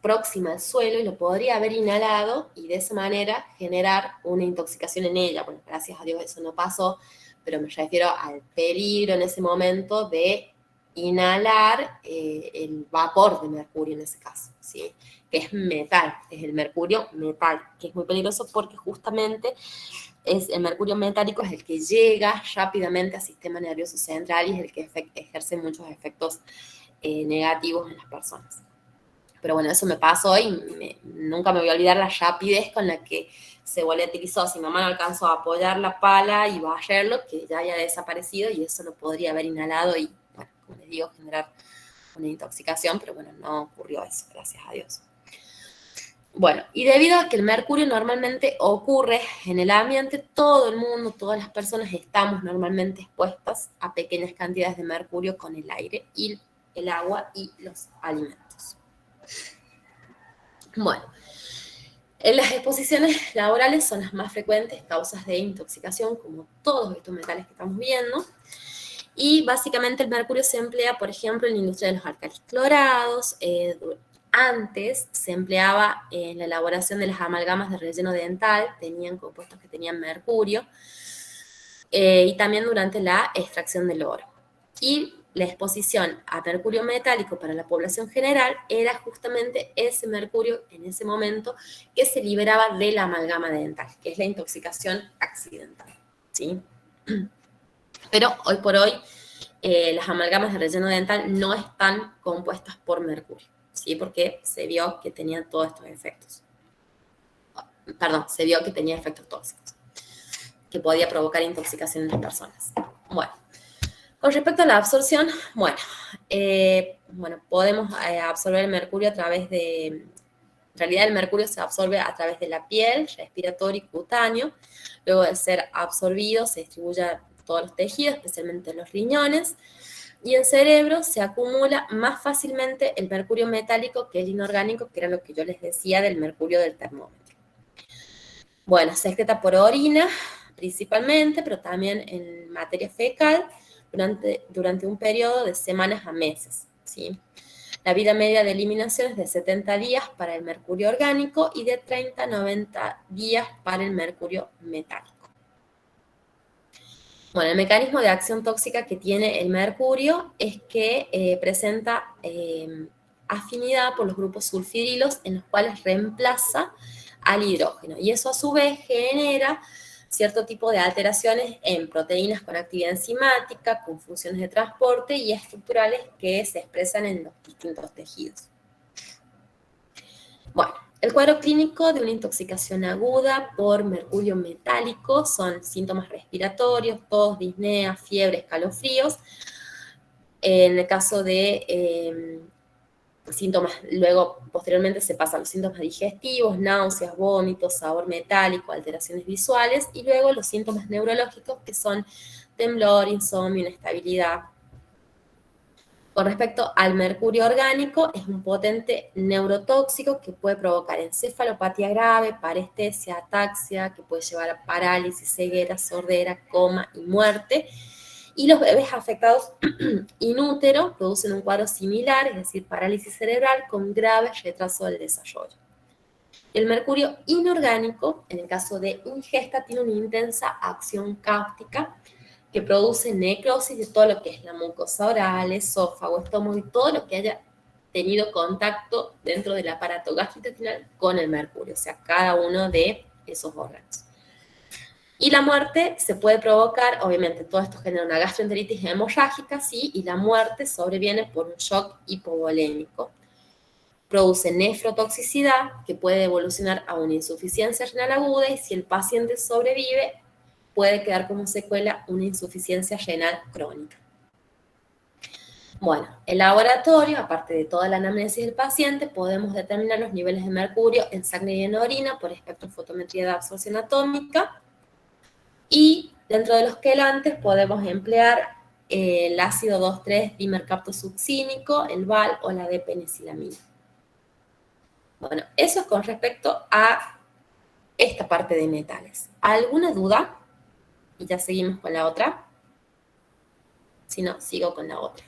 A: próxima al suelo y lo podría haber inhalado y de esa manera generar una intoxicación en ella. Bueno, gracias a Dios eso no pasó, pero me refiero al peligro en ese momento de inhalar el vapor de mercurio en ese caso, ¿sí? Que es metal, es el mercurio metal, que es muy peligroso porque justamente el mercurio metálico es el que llega rápidamente al sistema nervioso central y es el que ejerce muchos efectos negativos en las personas. Pero bueno, eso me pasó y nunca me voy a olvidar la rapidez con la que se volatilizó. Si mi mamá no alcanzó a apoyar la pala y barrerlo, que ya había desaparecido y eso lo podría haber inhalado y, bueno, como les digo, generar una intoxicación, pero bueno, no ocurrió eso, gracias a Dios. Bueno, y debido a que el mercurio normalmente ocurre en el ambiente, todo el mundo, todas las personas estamos normalmente expuestas a pequeñas cantidades de mercurio con el aire y el agua y los alimentos. Bueno, en las exposiciones laborales son las más frecuentes causas de intoxicación, como todos estos metales que estamos viendo. Y básicamente el mercurio se emplea, por ejemplo, en la industria de los álcalis clorados. Antes se empleaba en la elaboración de las amalgamas de relleno dental, tenían compuestos que tenían mercurio, y también durante la extracción del oro. Y la exposición a mercurio metálico para la población general era justamente ese mercurio en ese momento que se liberaba de la amalgama dental, que es la intoxicación accidental, ¿sí? Pero hoy por hoy las amalgamas de relleno dental no están compuestas por mercurio, ¿sí? Porque se vio que tenían todos estos efectos. Perdón, se vio que tenía efectos tóxicos, que podía provocar intoxicación en las personas. Bueno, con respecto a la absorción, bueno, podemos absorber el mercurio a través de... En realidad el mercurio se absorbe a través de la piel, respiratorio y cutáneo. Luego de ser absorbido se distribuye a todos los tejidos, especialmente los riñones. Y en cerebro se acumula más fácilmente el mercurio metálico que el inorgánico, que era lo que yo les decía del mercurio del termómetro. Bueno, se excreta por orina principalmente, pero también en materia fecal durante un periodo de semanas a meses, ¿sí? La vida media de eliminación es de 70 días para el mercurio orgánico y de 30 a 90 días para el mercurio metálico. Bueno, el mecanismo de acción tóxica que tiene el mercurio es que presenta afinidad por los grupos sulfirilos en los cuales reemplaza al hidrógeno. Y eso a su vez genera cierto tipo de alteraciones en proteínas con actividad enzimática, con funciones de transporte y estructurales que se expresan en los distintos tejidos. Bueno, el cuadro clínico de una intoxicación aguda por mercurio metálico son síntomas respiratorios, tos, disnea, fiebre, escalofríos. En el caso de síntomas, luego posteriormente se pasan los síntomas digestivos, náuseas, vómitos, sabor metálico, alteraciones visuales, y luego los síntomas neurológicos que son temblor, insomnio, inestabilidad. Con respecto al mercurio orgánico, es un potente neurotóxico que puede provocar encefalopatía grave, parestesia, ataxia, que puede llevar a parálisis, ceguera, sordera, coma y muerte. Y los bebés afectados in útero producen un cuadro similar, es decir, parálisis cerebral con grave retraso del desarrollo. El mercurio inorgánico, en el caso de ingesta, tiene una intensa acción cáustica que produce necrosis de todo lo que es la mucosa oral, esófago, estómago y todo lo que haya tenido contacto dentro del aparato gastrointestinal con el mercurio, o sea, cada uno de esos órganos. Y la muerte se puede provocar, obviamente todo esto genera una gastroenteritis hemorrágica, sí, y la muerte sobreviene por un shock hipovolémico. produce nefrotoxicidad, que puede evolucionar a una insuficiencia renal aguda, y si el paciente sobrevive, puede quedar como secuela una insuficiencia renal crónica. Bueno, el laboratorio, aparte de toda la anamnesis del paciente, podemos determinar los niveles de mercurio en sangre y en orina por espectrofotometría de absorción atómica, y dentro de los quelantes podemos emplear el ácido 2,3-dimercaptosuccínico, el VAL o la D-penicilamina. Bueno, eso es con respecto a esta parte de metales. ¿Alguna duda? Y ya seguimos con la otra. Si no, sigo con la otra.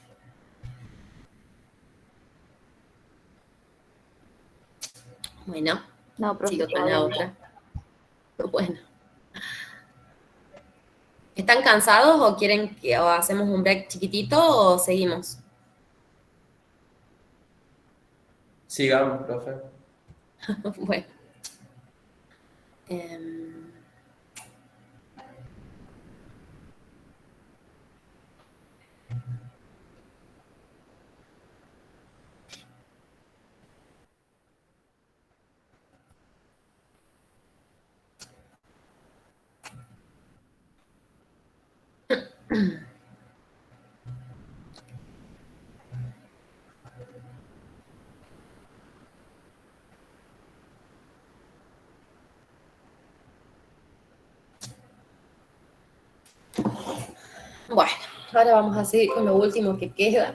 A: Bueno,
B: No, profe,
A: sigo con
B: todavía
A: la
B: no.
A: otra. Bueno. ¿Están cansados o quieren que o hacemos un break chiquitito o seguimos?
C: Sigamos, profe.
A: Bueno. Em, Bueno, ahora vamos a seguir con lo último que queda.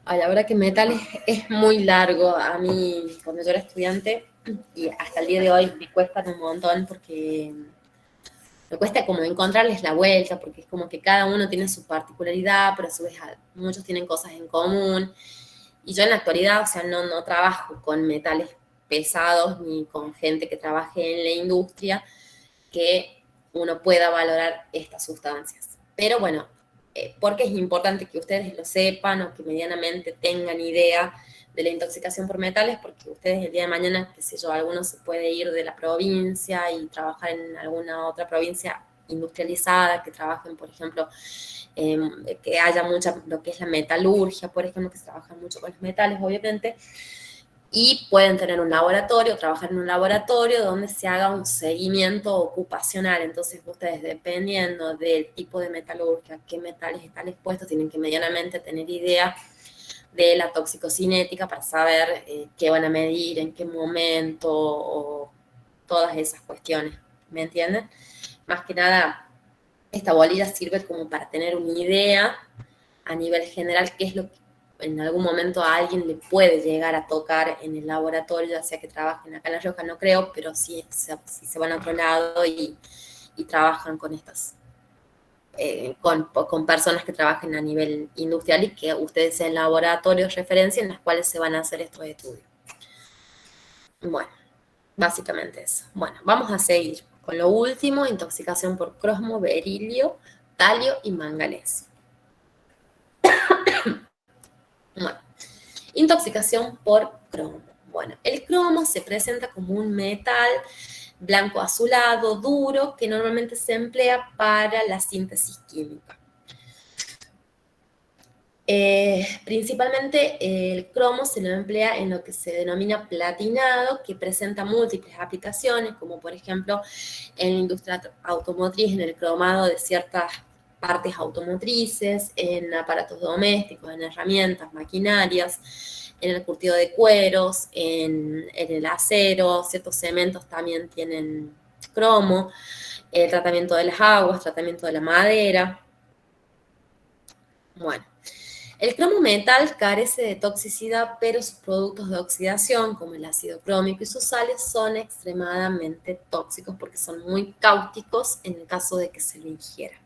A: A la verdad que metales es muy largo. A mí, cuando yo era estudiante, y hasta el día de hoy me cuestan un montón porque me cuesta como encontrarles la vuelta, porque es como que cada uno tiene su particularidad, pero a su vez muchos tienen cosas en común. Y yo en la actualidad, o sea, no trabajo con metales pesados ni con gente que trabaje en la industria que uno pueda valorar estas sustancias. Pero bueno, porque es importante que ustedes lo sepan o que medianamente tengan idea de la intoxicación por metales, porque ustedes el día de mañana, qué sé yo, alguno se puede ir de la provincia y trabajar en alguna otra provincia industrializada, que trabajen, por ejemplo, que haya mucha, lo que es la metalurgia, por ejemplo, que se trabaja mucho con los metales, obviamente, y pueden tener un laboratorio, trabajar en un laboratorio donde se haga un seguimiento ocupacional. Entonces, ustedes, dependiendo del tipo de metalurgia, qué metales están expuestos, tienen que medianamente tener idea de la toxicocinética para saber qué van a medir, en qué momento, o todas esas cuestiones, ¿me entienden? Más que nada, esta bolilla sirve como para tener una idea a nivel general qué es lo que en algún momento a alguien le puede llegar a tocar en el laboratorio, ya sea que trabajen acá en La Rioja, no creo, pero sí, si se van a otro lado y trabajan con estas, con personas que trabajen a nivel industrial y que ustedes sean laboratorios de referencia en los cuales se van a hacer estos estudios. Bueno, básicamente eso. Bueno, vamos a seguir con lo último: intoxicación por cromo, berilio, talio y manganeso. Bueno, intoxicación por cromo. Bueno, el cromo se presenta como un metal blanco azulado, duro, que normalmente se emplea para la síntesis química. Principalmente el cromo se lo emplea en lo que se denomina platinado, que presenta múltiples aplicaciones, como por ejemplo en la industria automotriz, en el cromado de ciertas partes automotrices, en aparatos domésticos, en herramientas, maquinarias, en el curtido de cueros, en el acero. Ciertos cementos también tienen cromo, el tratamiento de las aguas, tratamiento de la madera. Bueno, el cromo metal carece de toxicidad, pero sus productos de oxidación, como el ácido crómico y sus sales, son extremadamente tóxicos porque son muy cáusticos en el caso de que se lo ingiera.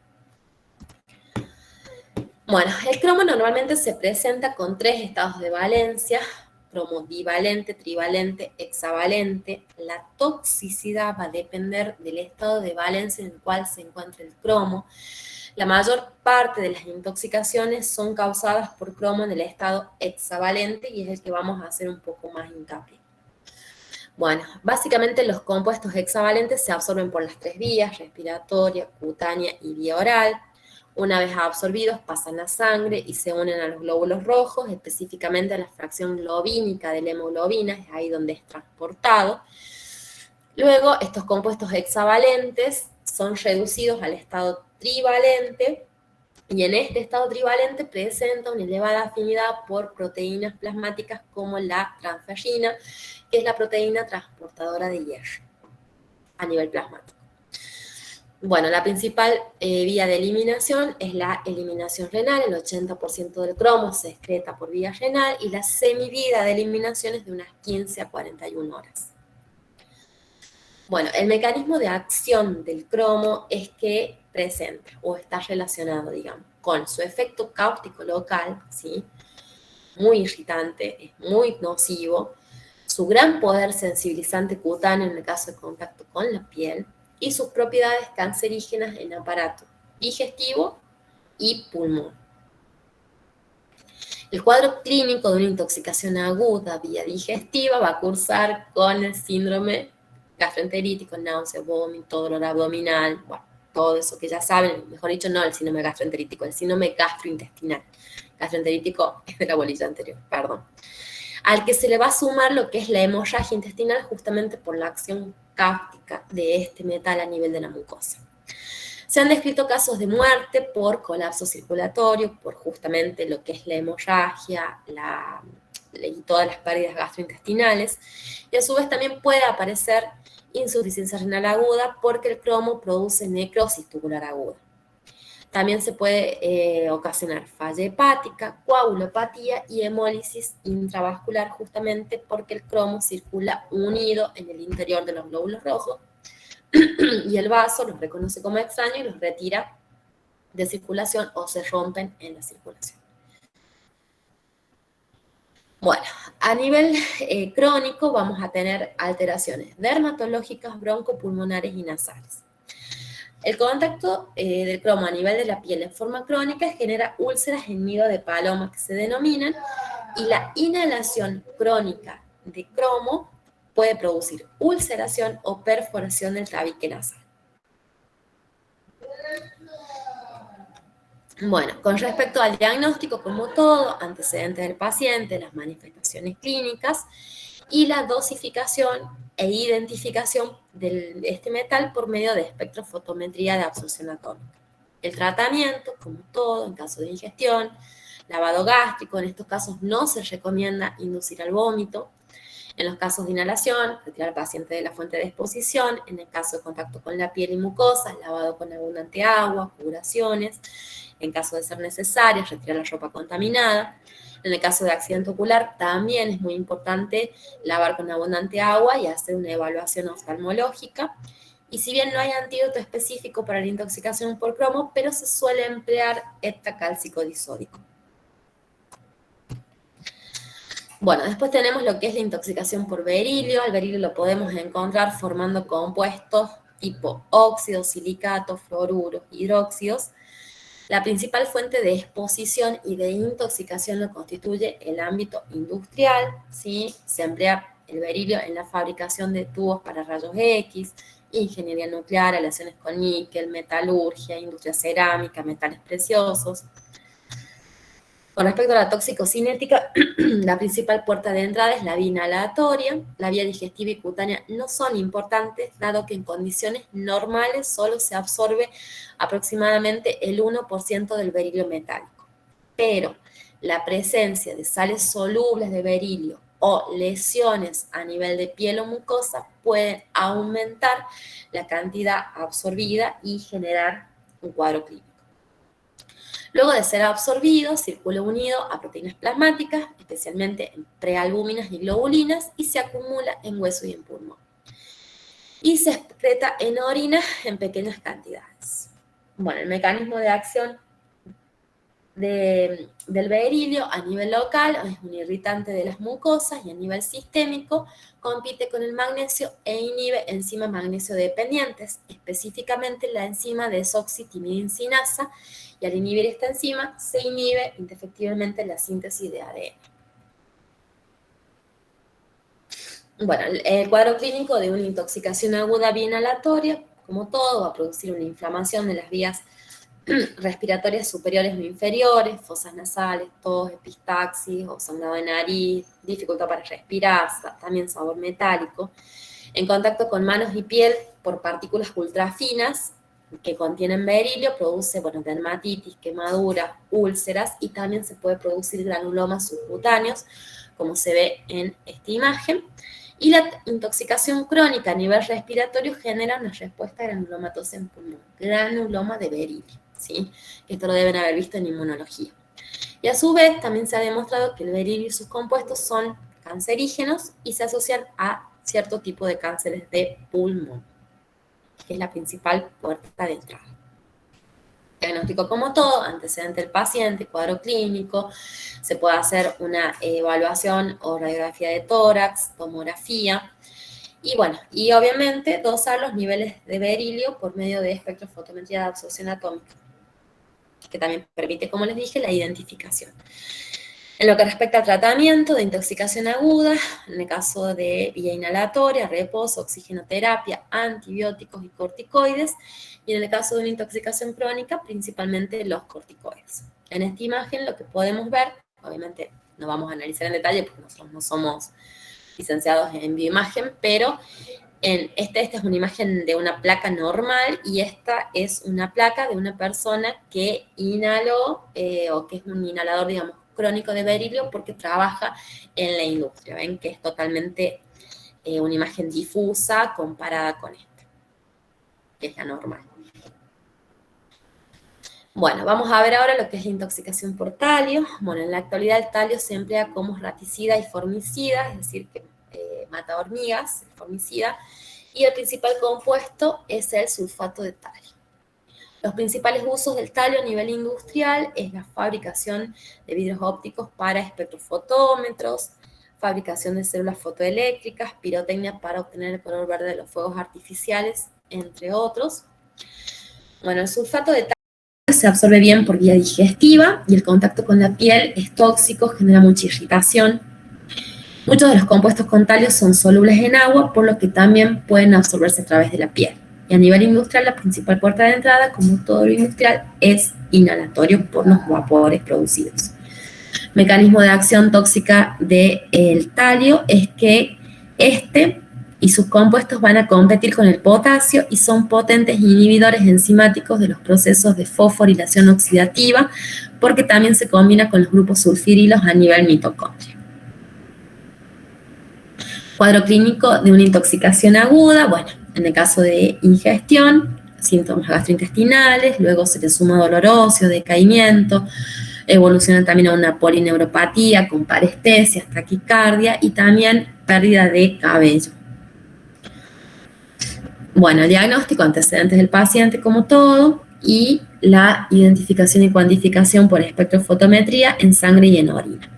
A: Bueno, el cromo normalmente se presenta con 3 estados de valencia: cromo divalente, trivalente, hexavalente. La toxicidad va a depender del estado de valencia en el cual se encuentra el cromo. La mayor parte de las intoxicaciones son causadas por cromo en el estado hexavalente, y es el que vamos a hacer un poco más hincapié. Bueno, básicamente los compuestos hexavalentes se absorben por las 3 vías: respiratoria, cutánea y vía oral. Una vez absorbidos, pasan a sangre y se unen a los glóbulos rojos, específicamente a la fracción globínica de la hemoglobina, es ahí donde es transportado. Luego, estos compuestos hexavalentes son reducidos al estado trivalente, y en este estado trivalente presenta una elevada afinidad por proteínas plasmáticas como la transferrina, que es la proteína transportadora de hierro a nivel plasmático. Bueno, la principal vía de eliminación es la eliminación renal. El 80% del cromo se excreta por vía renal y la semivida de eliminación es de unas 15 a 41 horas. Bueno, el mecanismo de acción del cromo es que presenta o está relacionado, digamos, con su efecto cáustico local, ¿sí? Muy irritante, es muy nocivo, su gran poder sensibilizante cutáneo en el caso de contacto con la piel y sus propiedades cancerígenas en aparato digestivo y pulmón. El cuadro clínico de una intoxicación aguda vía digestiva va a cursar con el síndrome gastroenterítico, náuseas, vómito, dolor abdominal, bueno, todo eso que ya saben, mejor dicho, no el síndrome gastroenterítico, el síndrome gastrointestinal. Gastroenterítico es de la bolilla anterior, perdón. Al que se le va a sumar lo que es la hemorragia intestinal justamente por la acción cáustica de este metal a nivel de la mucosa. Se han descrito casos de muerte por colapso circulatorio, por justamente lo que es la hemorragia y todas las pérdidas gastrointestinales, y a su vez también puede aparecer insuficiencia renal aguda porque el cromo produce necrosis tubular aguda. También se puede ocasionar falla hepática, coagulopatía y hemólisis intravascular justamente porque el cromo circula unido en el interior de los glóbulos rojos y el vaso los reconoce como extraños y los retira de circulación o se rompen en la circulación. Bueno, a nivel crónico vamos a tener alteraciones dermatológicas, broncopulmonares y nasales. El contacto del cromo a nivel de la piel en forma crónica genera úlceras en nido de paloma que se denominan, y la inhalación crónica de cromo puede producir ulceración o perforación del tabique nasal. Bueno, con respecto al diagnóstico, como todo, antecedentes del paciente, las manifestaciones clínicas y la dosificación e identificación de este metal por medio de espectrofotometría de absorción atómica. El tratamiento, como todo, en caso de ingestión, lavado gástrico, en estos casos no se recomienda inducir al vómito. En los casos de inhalación, retirar al paciente de la fuente de exposición. En el caso de contacto con la piel y mucosas, lavado con abundante agua, curaciones. En caso de ser necesario, retirar la ropa contaminada. En el caso de accidente ocular, también es muy importante lavar con abundante agua y hacer una evaluación oftalmológica. Y si bien no hay antídoto específico para la intoxicación por cromo, pero se suele emplear heptacálcico disódico. Bueno, después tenemos lo que es la intoxicación por berilio. El berilio lo podemos encontrar formando compuestos tipo óxidos, silicatos, fluoruros, hidróxidos. La principal fuente de exposición y de intoxicación lo constituye el ámbito industrial, ¿sí? Se emplea el berilio en la fabricación de tubos para rayos X, ingeniería nuclear, aleaciones con níquel, metalurgia, industria cerámica, metales preciosos. Con respecto a la toxicocinética, la principal puerta de entrada es la vía inhalatoria. La vía digestiva y cutánea no son importantes, dado que en condiciones normales solo se absorbe aproximadamente el 1% del berilio metálico. Pero la presencia de sales solubles de berilio o lesiones a nivel de piel o mucosa pueden aumentar la cantidad absorbida y generar un cuadro clínico. Luego de ser absorbido, circula unido a proteínas plasmáticas, especialmente en prealbúminas y globulinas, y se acumula en hueso y en pulmón. Y se excreta en orina en pequeñas cantidades. Bueno, el mecanismo de acción del berilio a nivel local es un irritante de las mucosas y a nivel sistémico compite con el magnesio e inhibe enzimas magnesio dependientes, específicamente la enzima desoxitimidincinasa, y al inhibir esta enzima se inhibe indefectiblemente la síntesis de ADN. Bueno, el cuadro clínico de una intoxicación aguda vía inhalatoria, como todo, va a producir una inflamación de las vías respiratorias superiores o inferiores, fosas nasales, tos, epistaxis o sangrado de nariz, dificultad para respirar, también sabor metálico, en contacto con manos y piel por partículas ultrafinas que contienen berilio, produce, dermatitis, quemaduras, úlceras, y también se puede producir granulomas subcutáneos, como se ve en esta imagen. Y la intoxicación crónica a nivel respiratorio genera una respuesta granulomatosa en pulmón, granuloma de berilio, ¿sí? Esto lo deben haber visto en inmunología. Y a su vez también se ha demostrado que el berilio y sus compuestos son cancerígenos y se asocian a cierto tipo de cánceres de pulmón, que es la principal puerta de entrada. Diagnóstico como todo, antecedente del paciente, cuadro clínico, se puede hacer una evaluación o radiografía de tórax, tomografía, y obviamente dosar los niveles de berilio por medio de espectrofotometría de absorción atómica, que también permite, como les dije, la identificación. En lo que respecta al tratamiento de intoxicación aguda, en el caso de vía inhalatoria, reposo, oxigenoterapia, antibióticos y corticoides, y en el caso de una intoxicación crónica, principalmente los corticoides. En esta imagen lo que podemos ver, obviamente no vamos a analizar en detalle porque nosotros no somos licenciados en bioimagen, pero esta es una imagen de una placa normal y esta es una placa de una persona que inhaló o que es un inhalador, digamos, crónico de berilio porque trabaja en la industria. Ven que es totalmente una imagen difusa comparada con esta, que es la normal. Bueno, vamos a ver ahora lo que es la intoxicación por talio. Bueno, en la actualidad el talio se emplea como raticida y formicida, es decir, que mata hormigas, formicida, y el principal compuesto es el sulfato de talio. Los principales usos del talio a nivel industrial es la fabricación de vidrios ópticos para espectrofotómetros, fabricación de células fotoeléctricas, pirotecnia para obtener el color verde de los fuegos artificiales, entre otros. Bueno, el sulfato de talio se absorbe bien por vía digestiva y el contacto con la piel es tóxico, genera mucha irritación. Muchos de los compuestos con talio son solubles en agua, por lo que también pueden absorberse a través de la piel. Y a nivel industrial, la principal puerta de entrada, como todo lo industrial, es inhalatorio por los vapores producidos. Mecanismo de acción tóxica del talio es que este y sus compuestos van a competir con el potasio y son potentes inhibidores enzimáticos de los procesos de fosforilación oxidativa, porque también se combina con los grupos sulfirilos a nivel mitocondrio. Cuadro clínico de una intoxicación aguda, bueno, en el caso de ingestión, síntomas gastrointestinales, luego se le suma dolor óseo, decaimiento, evoluciona también a una polineuropatía con parestesias, taquicardia y también pérdida de cabello. Bueno, el diagnóstico, antecedentes del paciente como todo, y la identificación y cuantificación por espectrofotometría en sangre y en orina.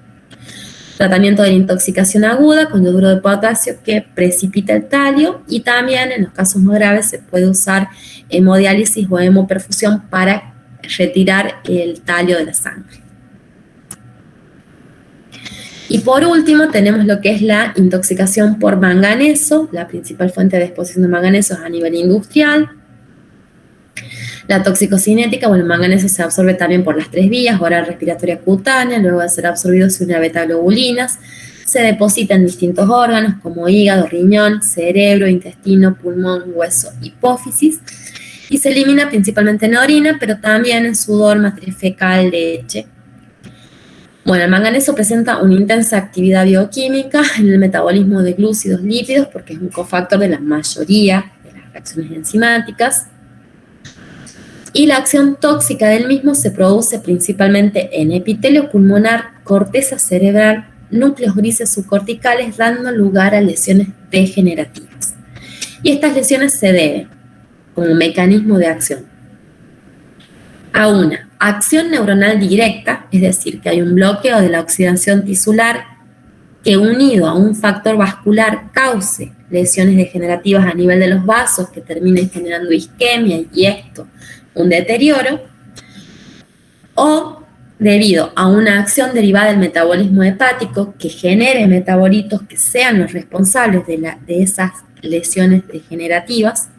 A: Tratamiento de la intoxicación aguda con yoduro de potasio que precipita el talio, y también en los casos más graves se puede usar hemodiálisis o hemoperfusión para retirar el talio de la sangre. Y por último tenemos lo que es la intoxicación por manganeso, la principal fuente de exposición de manganeso es a nivel industrial. La toxicocinética, bueno, el manganeso se absorbe también por las 3 vías, oral, respiratoria, cutánea, luego de ser absorbido se une a beta-globulinas, se deposita en distintos órganos como hígado, riñón, cerebro, intestino, pulmón, hueso, hipófisis, y se elimina principalmente en orina, pero también en sudor, matriz fecal, leche. Bueno, el manganeso presenta una intensa actividad bioquímica en el metabolismo de glúcidos lípidos porque es un cofactor de la mayoría de las reacciones enzimáticas. Y la acción tóxica del mismo se produce principalmente en epitelio pulmonar, corteza cerebral, núcleos grises subcorticales, dando lugar a lesiones degenerativas. Y estas lesiones se deben, como mecanismo de acción, a una acción neuronal directa, es decir, que hay un bloqueo de la oxidación tisular que unido a un factor vascular cause lesiones degenerativas a nivel de los vasos que terminen generando isquemia y esto un deterioro, o debido a una acción derivada del metabolismo hepático que genere metabolitos que sean los responsables de esas lesiones degenerativas,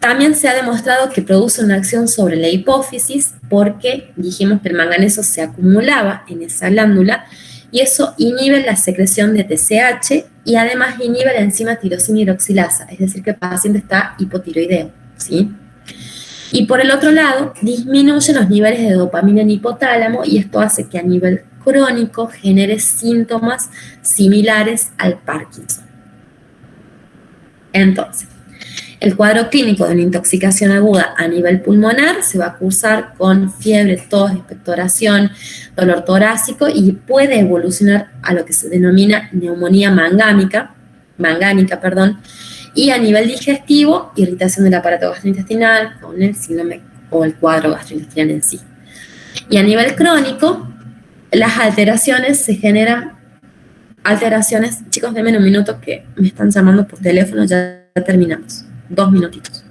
A: También se ha demostrado que produce una acción sobre la hipófisis porque dijimos que el manganeso se acumulaba en esa glándula y eso inhibe la secreción de TSH y además inhibe la enzima tirosina hidroxilasa, es decir, que el paciente está hipotiroideo, ¿sí? Y por el otro lado, disminuye los niveles de dopamina en hipotálamo y esto hace que a nivel crónico genere síntomas similares al Parkinson. Entonces, el cuadro clínico de una intoxicación aguda a nivel pulmonar se va a cursar con fiebre, tos, expectoración, dolor torácico y puede evolucionar a lo que se denomina neumonía mangánica, y a nivel digestivo, irritación del aparato gastrointestinal con el síndrome o el cuadro gastrointestinal en sí. Y a nivel crónico, las alteraciones se generan, chicos, denme un minuto que me están llamando por teléfono, ya terminamos. 2 minutitos.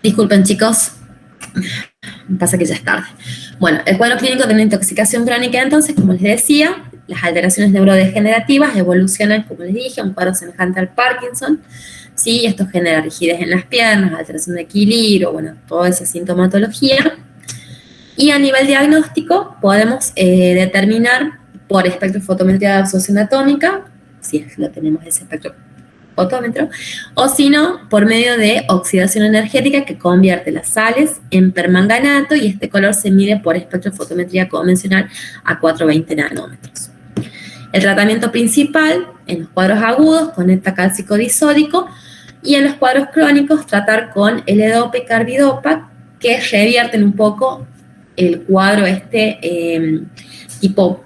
A: Disculpen, chicos, pasa que ya es tarde. Bueno, el cuadro clínico de una intoxicación crónica, entonces, como les decía, las alteraciones neurodegenerativas evolucionan, como les dije, a un cuadro semejante al Parkinson, ¿sí? Esto genera rigidez en las piernas, alteración de equilibrio, bueno, toda esa sintomatología. Y a nivel diagnóstico podemos determinar por espectrofotometría de absorción atómica, si es que lo tenemos ese espectro fotómetro, o si no, por medio de oxidación energética que convierte las sales en permanganato y este color se mide por espectrofotometría convencional a 420 nanómetros. El tratamiento principal en los cuadros agudos con cálcico disódico y en los cuadros crónicos tratar con L-Dopa y carbidopa que revierten un poco el cuadro tipo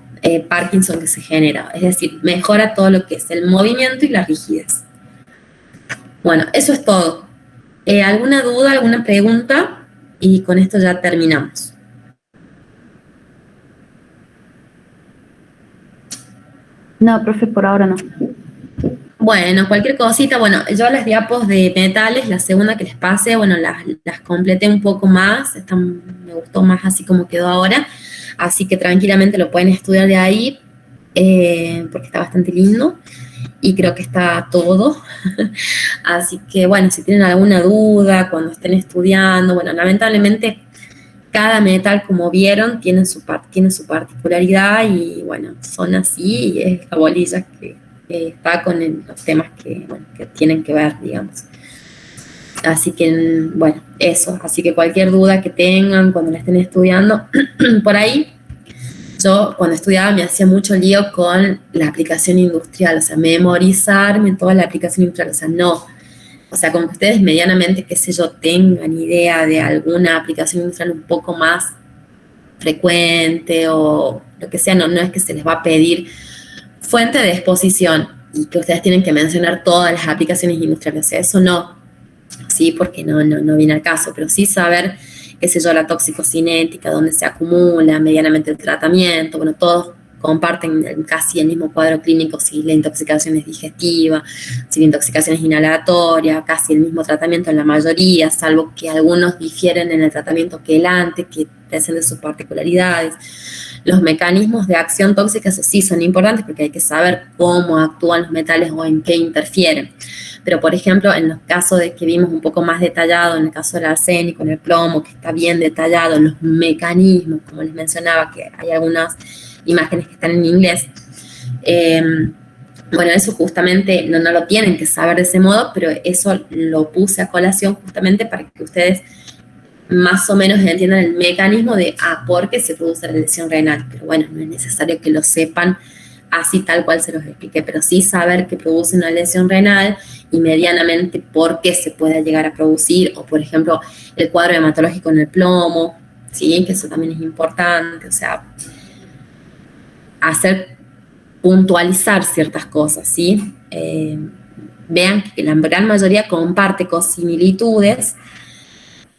A: Parkinson que se genera, es decir, mejora todo lo que es el movimiento y la rigidez. Bueno, eso es todo. ¿Alguna duda, alguna pregunta? Y con esto ya terminamos.
B: No, profe, por ahora no.
A: Bueno, cualquier cosita, bueno, yo las diapos de metales, la segunda que les pasé, bueno, las completé un poco más, me gustó más así como quedó ahora, así que tranquilamente lo pueden estudiar de ahí, porque está bastante lindo. Y creo que está todo. Así que, bueno, si tienen alguna duda cuando estén estudiando, bueno, lamentablemente cada metal, como vieron, tiene su particularidad y, bueno, son así y es la bolilla que está con los temas que tienen que ver, digamos. Así que, bueno, eso. Así que cualquier duda que tengan cuando la estén estudiando, por ahí, yo cuando estudiaba me hacía mucho lío con la aplicación industrial, o sea, memorizarme toda la aplicación industrial, o sea, no. O sea, con que ustedes medianamente, qué sé yo, tengan idea de alguna aplicación industrial un poco más frecuente o lo que sea, no es que se les va a pedir fuente de exposición y que ustedes tienen que mencionar todas las aplicaciones industriales, o sea, eso no, sí, porque no viene al caso, pero sí saber, qué sé yo, la toxicocinética, dónde se acumula medianamente el tratamiento, bueno, todos comparten casi el mismo cuadro clínico, si la intoxicación es digestiva, si la intoxicación es inhalatoria, casi el mismo tratamiento en la mayoría, salvo que algunos difieren en el tratamiento que el antes, que presenten sus particularidades. Los mecanismos de acción tóxica, eso sí, son importantes porque hay que saber cómo actúan los metales o en qué interfieren. Pero, por ejemplo, en los casos de que vimos un poco más detallado, en el caso del arsénico, en el plomo, que está bien detallado, los mecanismos, como les mencionaba, que hay algunas imágenes que están en inglés, bueno, eso justamente no lo tienen que saber de ese modo, pero eso lo puse a colación justamente para que ustedes más o menos entiendan el mecanismo de por qué se produce la lesión renal. Pero bueno, no es necesario que lo sepan así tal cual se los expliqué, pero sí saber que produce una lesión renal y medianamente por qué se puede llegar a producir, o por ejemplo, el cuadro hematológico en el plomo, ¿sí? Que eso también es importante, o sea, hacer puntualizar ciertas cosas, ¿sí? Vean que la gran mayoría comparte similitudes,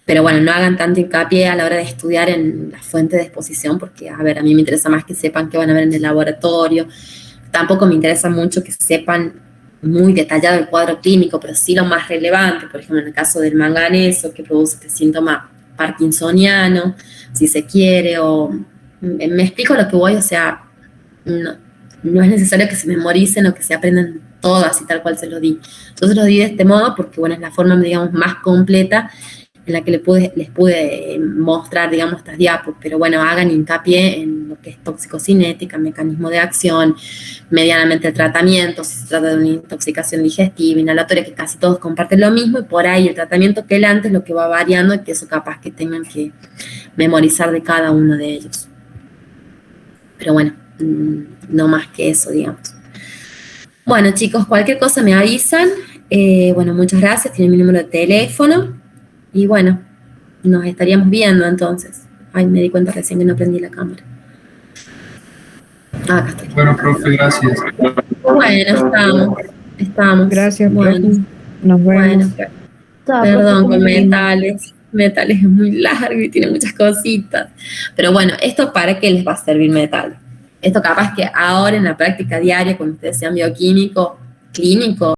A: pero bueno, no hagan tanto hincapié a la hora de estudiar en la fuente de exposición, porque, a ver, a mí me interesa más que sepan qué van a ver en el laboratorio. Tampoco me interesa mucho que sepan muy detallado el cuadro clínico, pero sí lo más relevante, por ejemplo, en el caso del manganeso, que produce este síntoma parkinsoniano, si se quiere, o me explico lo que voy, o sea, no es necesario que se memoricen o que se aprendan todo así tal cual se lo di. Yo se lo di de este modo porque, bueno, es la forma, digamos, más completa en la que les pude mostrar, digamos, estas diapos, pero bueno, hagan hincapié en lo que es toxicocinética, mecanismo de acción, medianamente el tratamiento, si se trata de una intoxicación digestiva, inhalatoria, que casi todos comparten lo mismo, y por ahí el tratamiento que el antes, lo que va variando, y que eso capaz que tengan que memorizar de cada uno de ellos. Pero bueno, no más que eso, digamos. Bueno, chicos, cualquier cosa me avisan. Bueno, muchas gracias, tienen mi número de teléfono. Y bueno, nos estaríamos viendo entonces. Ay, me di cuenta recién que no prendí la cámara. Ah, acá estoy.
D: Bueno, profe, gracias.
A: Bueno, estamos.
E: Gracias,
A: bueno,
E: profe. Nos vemos.
A: Bueno, perdón con metales. Metales es muy largo y tiene muchas cositas. Pero bueno, ¿esto para qué les va a servir metal? Esto capaz que ahora en la práctica diaria, cuando ustedes sean bioquímico, clínico,